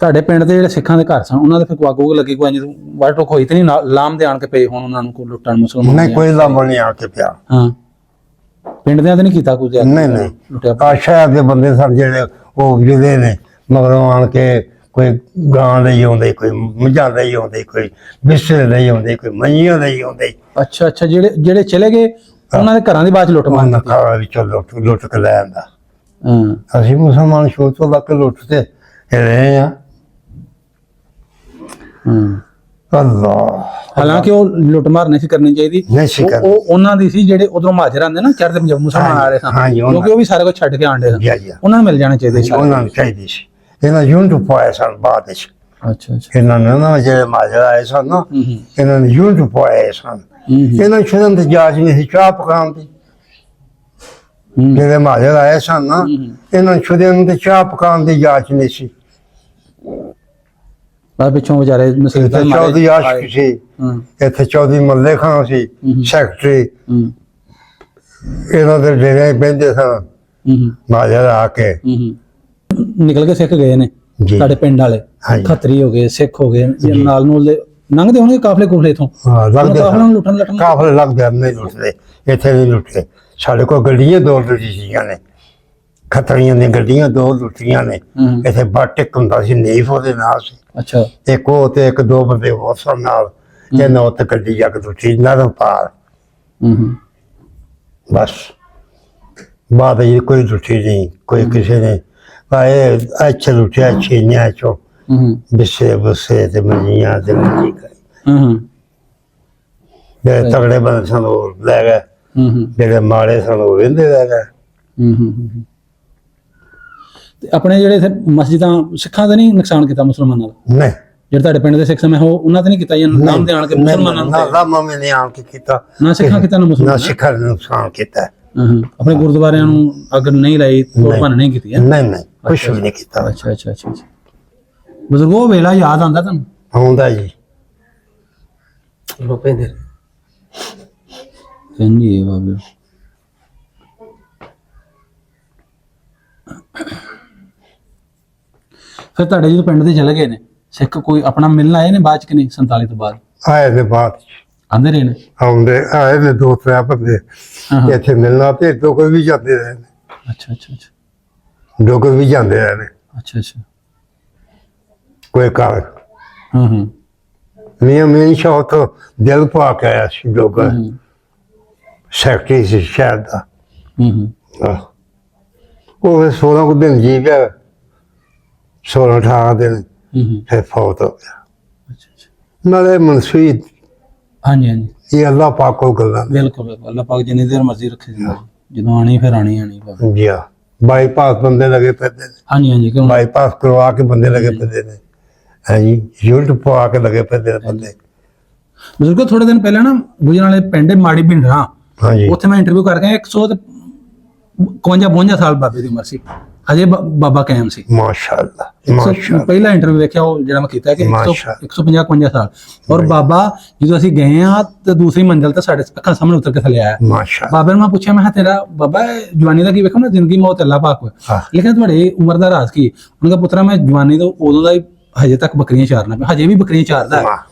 ਤੁਹਾਡੇ ਪਿੰਡ ਦੇ ਜਿਹੜੇ ਸਿੱਖਾਂ ਦੇ ਘਰ ਸਨ ਉਹਨਾਂ ਦੇ ਫਿਰ ਕੋਈ ਲੱਗੀ ਕੋਈ ਜਦੋਂ ਵੱਢ ਟੋਕ ਹੋਈ ਤੇ ਨਹੀਂ ਲਾਮ ਦੇ ਆਣ ਕੇ ਪਏ ਹੁਣ ਉਹਨਾਂ ਨੂੰ ਕੋਈ ਲੁੱਟਣ ਮੁਸਲਮਾਨ ਨਹੀਂ ਕੋਈ ਲਾਮ ਨਹੀਂ ਆ ਕੇ ਪਿਆ ਹਾਂ ਪਿੰਡ ਦੇ ਨਹੀਂ ਕੀਤਾ ਕੁਝ ਨਹੀਂ ਲੁੱਟਿਆ ਆ ਸ਼ਹਿਰ ਦੇ ਬੰਦੇ ਸਨ ਜਿਹੜੇ ਉਹ ਜਿਹੜੇ ਨੇ ਮਗਰੋਂ ਆਣ ਕੇ ਕੋਈ ਗਾਂ ਲਈ ਆਉਂਦੇ ਕੋਈ ਮੱਝਾਂ ਲਈ ਆਉਂਦੇ ਕੋਈ ਬਿਸਤਰੇ ਲਈ ਆਉਂਦੇ ਕੋਈ ਮੰਜੀਆਂ ਲਈ ਆਉਂਦੇ ਅੱਛਾ ਅੱਛਾ ਜਿਹੜੇ ਚਲੇ ਗਏ ਉਹਨਾਂ ਦੇ ਘਰਾਂ ਦੀ ਬਾਅਦ ਚ ਲੁੱਟ ਮਾਰ ਉਹਨਾਂ ਘਰਾਂ ਵਿੱਚੋਂ ਲੁੱਟ ਕੇ ਲੈ ਆਂਦਾ। ਹਾਂ ਅਸੀਂ ਮੁਸਲਮਾਨ ਸ਼ੁਰੂ ਤੋਂ ਲੱਗ ਕੇ ਲੁੱਟਦੇ ਰਹੇ ਆ। ਅੱਲਾ ਹਾਲਾਂਕਿ ਉਹ ਲੁੱਟ ਮਾਰ ਨਹੀਂ ਸੀ ਕਰਨੀ ਚਾਹੀਦੀ, ਨਹੀਂ ਸੀ ਕਰਨੀ। ਉਹ ਉਹਨਾਂ ਦੀ ਸੀ ਜਿਹੜੇ ਉਧਰੋਂ ਮਾਜਰ ਆਉਂਦੇ ਨਾ ਚੜ੍ਹਦੇ ਪੰਜਾਬ ਮੁਸਲਮਾਨ ਆ ਰਹੇ ਸਨ, ਹਾਂਜੀ, ਕਿਉਂਕਿ ਉਹ ਵੀ ਸਾਰੇ ਕੁਝ ਛੱਡ ਕੇ ਆਂਦੇ ਸਨ, ਜੀ। ਉਹਨਾਂ ਨੂੰ ਮਿਲ ਜਾਣੇ ਚਾਹੀਦੇ ਸੀ। ਉਹਨਾਂ ਨੂੰ ਚਾਹੀਦੀ ਸੀ। ਇਹਨਾਂ ਯੂਨਿਟ ਪਾਇਆ ਸਨ ਬਾਅਦ ਵਿੱਚ। ਅੱਛਾ ਅੱਛਾ। ਇਹਨਾਂ ਨੇ ਨਾ ਜਿਹੜੇ ਮਾਜਰ ਆਏ ਸਨ ਨਾ, ਇਹਨਾਂ ਨੇ ਯੂਨਿਟ ਪਾਇਆ ਸਨ। ਇਹਨਾਂ ਸ਼ਰਨ ਤੇ ਜਾਜ ਨਹੀਂ ਸੀ ਚਾਹ ਪਕਾਉਣ ਦੀ। ਜਿਹੜੇ ਮਾਜਰ ਆਏ ਸਨ ਨਾ, ਇਹਨਾਂ ਸ਼ਰਨ ਤੇ ਚਾਹ ਪਕਾਉਣ ਦੀ ਜਾਚ ਨਹੀਂ ਸੀ। ਬਾਅਦ ਪਿੱਛੋਂ ਵਿਚਾਰੇ ਮੁਸੀਬਤਾਂ ਇੱਥੇ ਚੌਧਰੀ ਆਸ਼ਕ ਸੀ, ਇੱਥੇ ਚੌਧਰੀ ਮੱਲੇ ਖਾਂ ਸੀ ਸੈਕਟਰੀ। ਇਹਨਾਂ ਦੇ ਡੇਰੇ ਬਹਿੰਦੇ ਸਨ ਮਾਜਰ ਆ ਕੇ। ਨਿਕਲ ਕੇ ਸਿੱਖ ਗਏ ਨੇ ਸਾਡੇ ਪਿੰਡ ਵਾਲੇ, ਖੱਤਰੀ ਹੋ ਗਏ, ਸਿੱਖ ਹੋ ਗਏ, ਨਾਲ ਨੂੰ ਲੰਘਦੇ ਹੋਣਗੇ ਕਾਫਲੇ ਕੁਫਲੇ ਇਥੋਂ। ਕਾਫਲੇ ਲੱਗਦੇ ਨਹੀਂ ਲੁੱਟਦੇ, ਇੱਥੇ ਨਹੀਂ ਲੁੱਟਦੇ। ਸਾਡੇ ਕੋਲ ਗੱਡੀਆਂ ਦੋ ਲੁੱਟੀਆਂ ਨੇ, ਖੱਤਰੀਆਂ ਦੀਆਂ ਗੱਡੀਆਂ ਦੋ ਲੁੱਟੀਆਂ ਨੇ। ਇੱਥੇ ਬਾਟਿਕ ਹੁੰਦਾ ਸੀ, ਨੀਫ ਉਹਦੇ ਨਾਲ ਸੀ। ਅੱਛਾ। ਇੱਕ ਉਹ ਤੇ ਇੱਕ ਦੋ ਬੰਦੇ ਹੋਰ ਸਨ ਨਾਲ। ਇਹਨਾਂ ਉੱਤੇ ਗੱਡੀ ਜਾ ਕੇ ਲੁੱਟੀ ਨਰਮ ਪਾਰ। ਬਸ ਬਾਅਦ ਵਿੱਚ ਕੋਈ ਲੁੱਟੀ ਨਹੀਂ, ਕੋਈ ਕਿਸੇ ਨੇ ਆਏ ਅੱਛੇ ਲੁੱਟਿਆ ਛੀਨਿਆ ਚੋਂ ਬਿੱਸੇ ਬੁੱਸੇ ਤੇ ਮੰਜੀਆਂ ਤੇ ਮੰਜੀ ਗਏ। ਜਿਹੜੇ ਤਗੜੇ ਬੰਦੇ ਸਨ ਉਹ ਲੈ ਗਏ, ਜਿਹੜੇ ਮਾੜੇ ਸਨ ਉਹ ਵਹਿੰਦੇ ਰਹਿ ਗਏ। ਤੇ ਆਪਣੇ ਜਿਹੜੇ ਇੱਥੇ ਮਸਜਿਦਾਂ ਸਿੱਖਾਂ ਦਾ ਨਹੀਂ ਨੁਕਸਾਨ ਕੀਤਾ ਮੁਸਲਮਾਨਾਂ ਦਾ? ਨਹੀਂ, ਜਿਹੜੇ ਤੁਹਾਡੇ ਪਿੰਡ ਦੇ ਸਿੱਖ ਸਮੇਂ ਉਹ ਉਹਨਾਂ ਤੇ ਨਹੀਂ ਕੀਤਾ, ਜਾਂ ਨਾਮ ਦੇ ਆਣ ਕੇ ਮੁਸਲਮਾਨਾਂ ਨੂੰ? ਨਾ ਰਾਮਾ ਮੈਂ ਨੇ ਆਣ ਕੇ ਕੀਤਾ, ਨਾ ਸਿੱਖਾਂ ਕੀਤਾ ਨਾ ਨਾ ਮੁਸਲਮਾਨਾਂ। ਸਿੱਖਾਂ ਨੇ ਨੁਕਸਾਨ ਕੀਤਾ। ਆਪਣੇ ਗੁਰਦੁਆਰਿਆਂ ਨੂੰ ਅੱਗ ਨਹੀਂ ਲਾਈ, ਤੋੜ ਭੰਨ ਨਹੀਂ ਕੀਤੀ? ਨਹੀਂ ਕੁਛ ਵੀ ਨਹੀਂ ਕੀਤਾ। ਅੱਛਾ ਅੱਛਾ ਅੱਛਾ। ਬਜ਼ੁਰਗੋ ਉਹ ਵੇਲਾ ਯਾਦ ਆਉਂਦਾ ਤੁਹਾਨੂੰ? ਆਉਂਦਾ ਜੀ। ਰੁਪਿੰਦਰ ਕਹਿੰਦੀ ਹੈ ਬਾਬੇ। ਫਿਰ ਤੁਹਾਡੇ ਜਦੋਂ ਪਿੰਡ ਦੇ ਚਲੇ ਗਏ ਨੇ ਸਿੱਖ, ਕੋਈ ਆਪਣਾ ਮਿਲਣ ਆਏ ਨੇ ਬਾਅਦ ਚ ਕਿ ਨਹੀਂ? 47 ਤੋਂ ਬਾਅਦ ਆਏ ਨੇ ਬਾਅਦ ਆਂਦੇ ਰਹੇ ਨੇ? ਆਉਂਦੇ ਆਏ ਨੇ ਦੋ ਤਿੰਨ ਬੰਦੇ ਇੱਥੇ ਮਿਲਣਾ ਤੇ ਡੋਗਰ ਵੀ ਜਾਂਦੇ ਰਹੇ ਨੇ। ਅੱਛਾ ਅੱਛਾ ਅੱਛਾ। ਡੋਗਰ ਵੀ ਜਾਂਦੇ ਰਹੇ ਨੇ ਅੱਛਾ ਅੱਛਾ। ਕੋਈ ਕਾਰ। ਮੀਆਂ ਸ਼ਾਹ ਤੋਂ ਦਿਲ ਪਾ ਕੇ ਆਇਆ ਸੀ ਡੋਗਰ, ਸੈਕਟਰੀ ਸੀ ਸ਼ਹਿਰ ਦਾ। ਉਹ 16 ਕੁ ਦਿਨ ਜੀ ਗਿਆ, 16-18 ਦਿਨ ਫਿਰ ਫੌਤ ਹੋ ਗਿਆ। ਅੱਛਾ ਅੱਛਾ। ਨਾਲੇ ਮਨਸੂਈ ਹਾਂਜੀ ਹਾਂਜੀ, ਇਹ ਅੱਲਾਹ ਪਾਕ ਕੋਲ ਗੱਲਾਂ ਨੇ। ਬਿਲਕੁਲ ਅੱਲਾਹ ਪਾਕ ਜਿੰਨੀ ਦੇਰ ਮਰਜ਼ੀ ਰੱਖੇ ਜੀ, ਜਦੋਂ ਆਣੀ ਫਿਰ ਆਣੀ ਬਾਬਾ। ਜੀ ਹਾਂ, ਬਾਈਪਾਸ ਬੰਦੇ ਲਗੇ ਫਿਰਦੇ ਨੇ। ਹਾਂਜੀ ਹਾਂਜੀ। ਕਿਉਂ? ਬਾਈਪਾਸ ਕਰਵਾ ਕੇ ਬੰਦੇ ਲਗੇ ਫਿਰਦੇ ਨੇ। ਹਾਂਜੀ, ਯੂਨਿਟ ਪਵਾ ਕੇ ਲਗੇ ਫਿਰਦੇ ਨੇ ਬੰਦੇ। ਬਜ਼ੁਰਗੋ ਥੋੜੇ ਦਿਨ ਪਹਿਲਾਂ ਨਾ ਗੁਜਰਾਂ ਵਾਲੇ ਪਿੰਡ ਮਾੜੀ ਭਿੰਡਰਾ, ਹਾਂਜੀ, ਉੱਥੇ ਮੈਂ ਇੰਟਰਵਿਊ ਕਰਕੇ 152 ਸਾਲ ਬਾਬੇ ਦੀ ਉਮਰ ਸੀ, ਹਜੇ ਬਾਬਾ ਕਾਇਮ ਸੀ। ਮਾਸ਼ਾਅੱਲਾ ਮਾਸ਼ਾਅੱਲਾ। ਪਹਿਲਾ ਇੰਟਰਵਿਊ ਵੇਖਿਆ ਉਹ ਜਿਹੜਾ ਮੈਂ ਕੀਤਾ ਕਿ 150-52 ਸਾਲ। ਔਰ ਬਾਬਾ ਜਦੋਂ ਅਸੀਂ ਗਏ ਆ ਤੇ ਦੂਸਰੀ ਮੰਜ਼ਿਲ ਤੇ ਸਾਡੇ ਅੱਖਾਂ ਸਾਹਮਣੇ ਉਤਰ ਕੇ ਥੱਲੇ ਆਇਆ। ਮਾਸ਼ਾਅੱਲਾ। ਬਾਬੇ ਨੂੰ ਮੈਂ ਪੁੱਛਿਆ, ਮੈਂ ਕਿਹਾ ਤੇਰਾ ਬਾਬਾ ਜਵਾਨੀ ਦਾ ਕੀ ਵੇਖੋ ਨਾ, ਜ਼ਿੰਦਗੀ ਮੌਤ ਅੱਲਾਹ ਪਾਕ ਹੋਏ, ਲੇਕਿਨ ਤੁਹਾਡੀ ਉਮਰ ਦਾ ਰਾਜ਼ ਕੀ? ਉਹਨਾਂ ਦਾ ਪੁੱਤਰਾ ਮੈਂ ਜਵਾਨੀ ਤੋਂ ਉਦੋਂ ਦਾ ਹੀ ਹਜੇ ਤੱਕ ਬੱਕਰੀਆਂ ਚਾਰਨਾ ਪਿਆ, ਹਜੇ ਵੀ ਬੱਕਰੀਆਂ ਚਾਰਦਾ,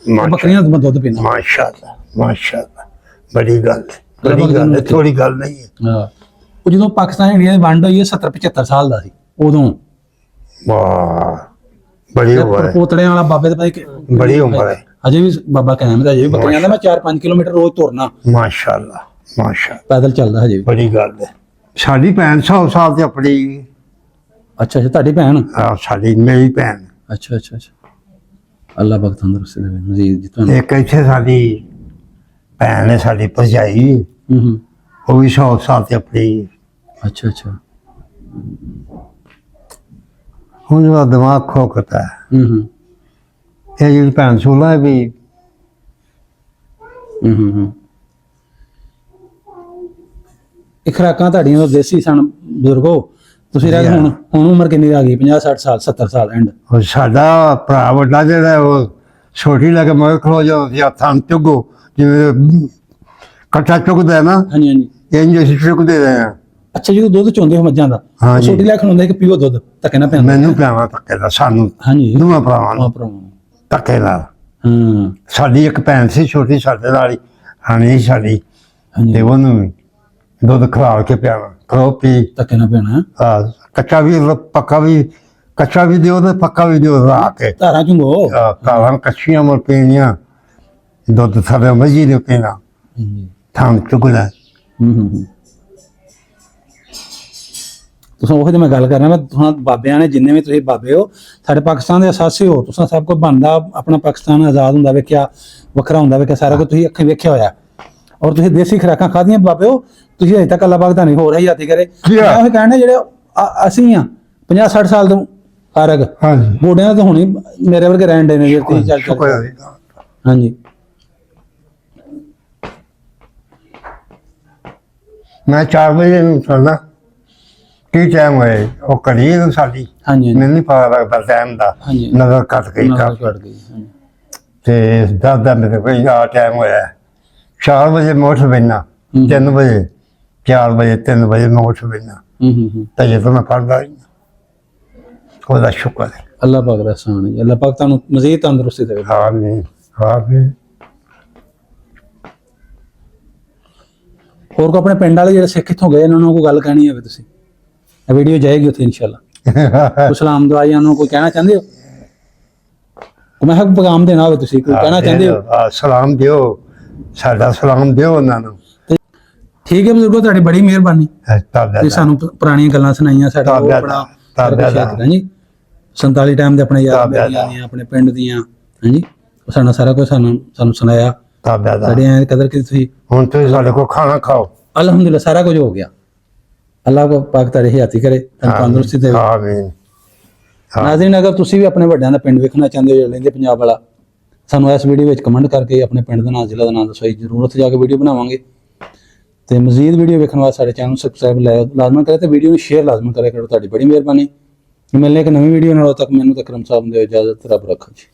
ਬੱਕਰੀਆਂ ਦਾ ਦੁੱਧ ਪੀਂਦਾ। ਮਾਸ਼ਾਅੱਲਾ ਮਾਸ਼ਾਅੱਲਾ। ਬੜੀ ਗੱਲ ਹੈ, ਬੜੀ ਗੱਲ ਹੈ, ਥੋੜੀ ਗੱਲ ਨਹੀਂ ਹੈ। ਉਹ ਜਦੋਂ ਪਾਕਿਸਤਾਨ ਇੰਡੀਆ ਦੀ ਵੰਡ ਹੋਈ 70-75 ਸਾਲ ਦਾ ਸੀ ਉਦੋਂ। ਵਾਹ, ਬੜੀ ਉਮਰ ਹੈ। ਪੋਤੜਿਆਂ ਵਾਲਾ ਬਾਬੇ ਦੇ ਬੜੀ ਉਮਰ ਹੈ। ਹਜੇ ਵੀ ਬਾਬਾ ਕਾਇਮ ਹੈ, ਹਜੇ ਵੀ ਬੱਕਰੀਆਂ ਦਾ। ਮੈਂ 4-5 ਕਿਲੋਮੀਟਰ ਰੋਜ਼ ਤੁਰਨਾ, ਮਾਸ਼ਾਅੱਲਾ ਮਾਸ਼ਾਅੱਲਾ। ਪੈਦਲ ਚੱਲਦਾ ਹਜੇ ਵੀ। ਬੜੀ ਗੱਲ ਹੈ। ਸਾਡੀ ਭੈਣ 100 ਸਾਲ ਤੇ ਆਪਣੀ। ਅੱਛਾ ਅੱਛਾ, ਤੁਹਾਡੀ ਭੈਣ? ਸਾਡੀ ਮੇਰੀ ਭੈਣ। ਅੱਛਾ ਅੱਛਾ ਅੱਛਾ। ਅੱਲਾਹ ਪਾਕ ਤੰਦਰੁਸਤੀ ਦੇਵੇ ਮਜ਼ੀਦ ਜੀ ਤੁਹਾਨੂੰ। ਇੱਕ ਇੱਥੇ ਸਾਡੀ ਭੈਣ ਹੈ, ਸਾਡੀ ਭਰਜਾਈ, ਉਹ ਵੀ 100 ਸਾਲ ਤੇ ਆਪਣੀ। ਅੱਛਾ ਅੱਛਾ। ਹੁਣ ਉਹਦਾ ਦਿਮਾਗ ਖੋਖਤਾ ਹੈ। ਇਹ ਜਿਹੜੀ ਭੈਣ ਸੋਲਾ ਹੈ ਵੀ। ਇਹ ਖੁਰਾਕਾਂ ਤੁਹਾਡੀਆਂ ਤਾਂ ਦੇਸੀ ਸਨ ਬਜ਼ੁਰਗੋ, ਤੁਸੀਂ ਰਹਿ ਗਏ ਹੁਣ ਉਮਰ ਕਿੰਨੀ ਆ ਗਈ? 50-60 ਸਾਲ 70 ਸਾਲ ਐਂਡ? ਸਾਡਾ ਭਰਾ ਵੱਡਾ ਜਿਹੜਾ ਉਹ ਛੋਟੀ ਲੈ ਕੇ ਮਗਰ ਖਲੋ ਜਾਂਦਾ ਸੀ, ਹੱਥਾਂ ਨੂੰ ਚੁੱਗੋ ਜਿਵੇਂ ਕੱਟਾ ਚੁੱਕਦਾ ਨਾ। ਹਾਂਜੀ ਹਾਂਜੀ। ਇੰਜ ਅਸੀਂ ਚੁੱਕਦੇ ਰਹੇ ਹਾਂ। ਅੱਛਾ, ਜਦੋਂ ਦੁੱਧ ਚੋਂਦੇ ਹੋ ਮੱਝਾਂ ਦਾ, ਛੋਟੀ ਲੈ ਖਲੋਂਦੇ ਕਿ ਪੀਓ ਦੁੱਧ, ਧੱਕੇ ਨਾਲ ਪਿਆਉਂਦੇ? ਮੈਨੂੰ ਪਿਆਵਾ ਧੱਕੇ ਦਾ, ਸਾਨੂੰ ਹਾਂਜੀ ਦੋਵਾਂ ਭਰਾਵਾਂ ਨੂੰ ਧੱਕੇ ਨਾਲ। ਸਾਡੀ ਇੱਕ ਭੈਣ ਸੀ ਛੋਟੀ, ਸਾਡੇ ਨਾਲ ਹੀ ਹਾਣੀ ਸਾਡੀ, ਤੇ ਉਹਨੂੰ ਵੀ ਦੁੱਧ ਖਵਾ ਕੇ ਪਿਆਵਾ, ਖਲੋ ਪੀ, ਧੱਕੇ ਨਾਲ ਪਿਆਣਾ। ਕੱਚਾ ਵੀ ਪੱਕਾ ਵੀ, ਕੱਚਾ ਵੀ ਦਿਓ ਤੇ ਪੱਕਾ ਵੀ ਦਿਓ ਰਾ ਕੇ। ਧਾਰਾਂ ਚੁੰਗੋ, ਧਾਰਾਂ ਕੱਚੀਆਂ ਮਰ ਪੀਣੀਆਂ, ਦੁੱਧ ਸਾਡੇ ਮੱਝੀ ਨੇ ਪੀਣਾ, ਥਾਂ ਚੁਗਣਾ। ਤੁਸੀਂ ਉਹ ਤੇ ਮੈਂ ਗੱਲ ਕਰ ਰਿਹਾ ਮੈਂ ਤੁਹਾਨੂੰ ਬਾਬਿਆਂ ਨੇ ਜਿੰਨੇ ਵੀ ਤੁਸੀਂ ਬਾਬੇ ਹੋ ਸਾਡੇ ਪਾਕਿਸਤਾਨ ਦੇ ਅਸਾਸੇ ਹੋ ਤੁਸੀਂ ਸਭ ਕੁਝ ਬਣਦਾ ਆਪਣਾ ਪਾਕਿਸਤਾਨ ਆਜ਼ਾਦ ਹੁੰਦਾ ਵੇਖਿਆ ਵੱਖਰਾ ਹੁੰਦਾ ਵੇਖਿਆ ਸਾਰਾ ਕੁਝ ਤੁਸੀਂ ਅੱਖੀਂ ਵੇਖਿਆ ਹੋਇਆ ਔਰ ਤੁਸੀਂ ਦੇਸੀ ਖੁਰਾਕਾਂ ਖਾਧੀਆਂ ਬਾਬੇ ਹੋ ਤੁਸੀਂ ਅਜੇ ਤੱਕ ਅੱਲਾ ਪਾਕ ਦਾ ਨਹੀਂ ਹੋ ਰਿਹਾ ਯਾਤੀ ਕਰੇ ਮੈਂ ਉਹ ਕਹਿਣਾ ਜਿਹੜੇ ਅਸੀਂ ਆ 50-60 ਸਾਲ ਤੋਂ ਫਾਰਗ ਹਾਂਜੀ ਬੋੜਿਆਂ ਤਾਂ ਹੁਣੀ ਮੇਰੇ ਵਰਗੇ ਰਹਿਣ ਦੇ ਨੇ ਜੇ 30-40 ਹਾਂਜੀ ਮੈਂ 4 ਵਜੇ ਨੂੰ ਚੱਲਦਾ ਕੀ ਟਾਈਮ ਹੋਏ ਉਹ ਕਰੀ ਸਾਡੀ ਹਾਂਜੀ ਮੈਨੂੰ ਨਹੀਂ ਪਤਾ ਲੱਗਦਾ ਟਾਈਮ ਦਾ ਹਾਂਜੀ ਨਜ਼ਰ ਕੱਟ ਗਈ ਕੱਟ ਗਈ ਹਾਂਜੀ ਤੇ ਦੱਸਦਾ ਮੇਰੇ ਕੋਈ ਆ ਟਾਈਮ ਹੋਇਆ 4 ਵਜੇ ਮੈਂ ਉੱਠ ਬੈਠਣਾ 3 ਵਜੇ 4 ਵਜੇ 3 ਵਜੇ ਮੈਂ ਉੱਠ ਬੈਠਣਾ ਤਾਂ ਜੇ ਮੈਂ ਪੜਦਾ ਉਹਦਾ ਸ਼ੁਕਰ ਹੈ ਅੱਲਾਹ ਪਾਕ ਦਾ ehsan ਹੈ ਅੱਲਾਹ ਪਾਕ ਤੁਹਾਨੂੰ ਮਜ਼ੀਦ ਤੰਦਰੁਸਤੀ ਦੇਵੇ ਆਮੀਨ ਆਮੀਨ ਹੋਰ ਕੋ ਆਪਣੇ ਪਿੰਡ ਵਾਲੇ ਜਿਹੜੇ ਸਿੱਖ ਇੱਥੋਂ ਗਏ ਇਹਨਾਂ ਨੂੰ ਕੋਈ ਗੱਲ ਕਹਿਣੀ ਹੋਵੇ ਤੁਸੀਂ ਇਹ ਵੀਡੀਓ ਜਾਏਗੀ ਉੱਥੇ ਇਨਸ਼ਾਅੱਲਾ ਕੋਈ ਸਲਾਮ ਦੁਆਈਆਂ ਨੂੰ ਕੋਈ ਕਹਿਣਾ ਚਾਹੁੰਦੇ ਹੋ ਮੈਂ ਹੱਕ ਪੈਗਾਮ ਦੇਣਾ ਹੋਵੇ ਤੁਸੀਂ ਕੋਈ ਕਹਿਣਾ ਚਾਹੁੰਦੇ ਹੋ ਸਲਾਮ ਦਿਓ ਸਾਡਾ ਸਲਾਮ ਦਿਓ ਉਹਨਾਂ ਨੂੰ ਠੀਕ ਹੈ ਬਜ਼ੁਰਗੋ ਤੁਹਾਡੀ ਬੜੀ ਮਿਹਰਬਾਨੀ ਤੁਸੀਂ ਸਾਨੂੰ ਪੁਰਾਣੀਆਂ ਗੱਲਾਂ ਸੁਣਾਈਆਂ ਸਾਡਾ ਉਹ ਆਪਣਾ ਹਾਂਜੀ 47 ਟਾਈਮ ਦੇ ਆਪਣੇ ਯਾਰ ਬੇਲੀਆਂ ਦੀਆਂ ਆਪਣੇ ਪਿੰਡ ਦੀਆਂ ਹਾਂਜੀ ਉਹ ਸਾਰਾ ਕੁਝ ਸਾਨੂੰ ਸੁਣਾਇਆ ਸਾਡੇ ਐ ਕਦਰ ਕਿ ਤੁਸੀਂ ਹੁਣ ਤੁਸੀਂ ਸਾਡੇ ਕੋਲ ਖਾਣਾ ਖਾਓ ਅਲਹਮਦੁਲਿਲਾ ਸਾਰਾ ਕੁਝ ਹੋ ਗਿਆ ਅੱਲਾਹ ਪਾਕ ਤੁਹਾਡੇ ਹਿਆਤੀ ਕਰੇ ਤੰਦਰੁਸਤੀ ਦੇਵੇ ਆਮੀਨ ਨਾਜ਼ਰੀਨ ਅਗਰ ਤੁਸੀਂ ਵੀ ਆਪਣੇ ਵੱਡਿਆਂ ਦਾ ਪਿੰਡ ਵੇਖਣਾ ਚਾਹੁੰਦੇ ਹੋ ਲੈਂਦੇ ਪੰਜਾਬ ਵਾਲਾ ਸਾਨੂੰ ਇਸ ਵੀਡੀਓ ਵਿੱਚ ਕਮੈਂਟ ਕਰਕੇ ਆਪਣੇ ਪਿੰਡ ਦਾ ਨਾਮ ਜ਼ਿਲ੍ਹਾ ਦਾ ਨਾਮ ਦੱਸੋ ਜ਼ਰੂਰ ਉੱਥੇ ਜਾ ਕੇ ਵੀਡੀਓ ਬਣਾਵਾਂਗੇ ਤੇ ਮਜ਼ੀਦ ਵੀਡੀਓ ਵੇਖਣ ਵਾਸਤੇ ਸਾਡੇ ਚੈਨਲ ਨੂੰ ਸਬਸਕ੍ਰਾਈਬ ਲਾਜ਼ਮਨ ਕਰੇ ਤੇ ਵੀਡੀਓ ਨੂੰ ਸ਼ੇਅਰ ਲਾਜ਼ਮਨ ਕਰਿਆ ਕਰੋ ਤੁਹਾਡੀ ਬੜੀ ਮਿਹਰਬਾਨੀ ਮਿਲਣੇ ਇੱਕ ਨਵੀਂ ਵੀਡੀਓ ਨਾਲ ਤੱਕ ਮੈਨੂੰ ਤੇ ਕਰਮ ਸਾਹਿਬ ਦੇ ਇਜਾਜ਼ਤ ਰੱਬ ਰੱਖੋ ਜੀ।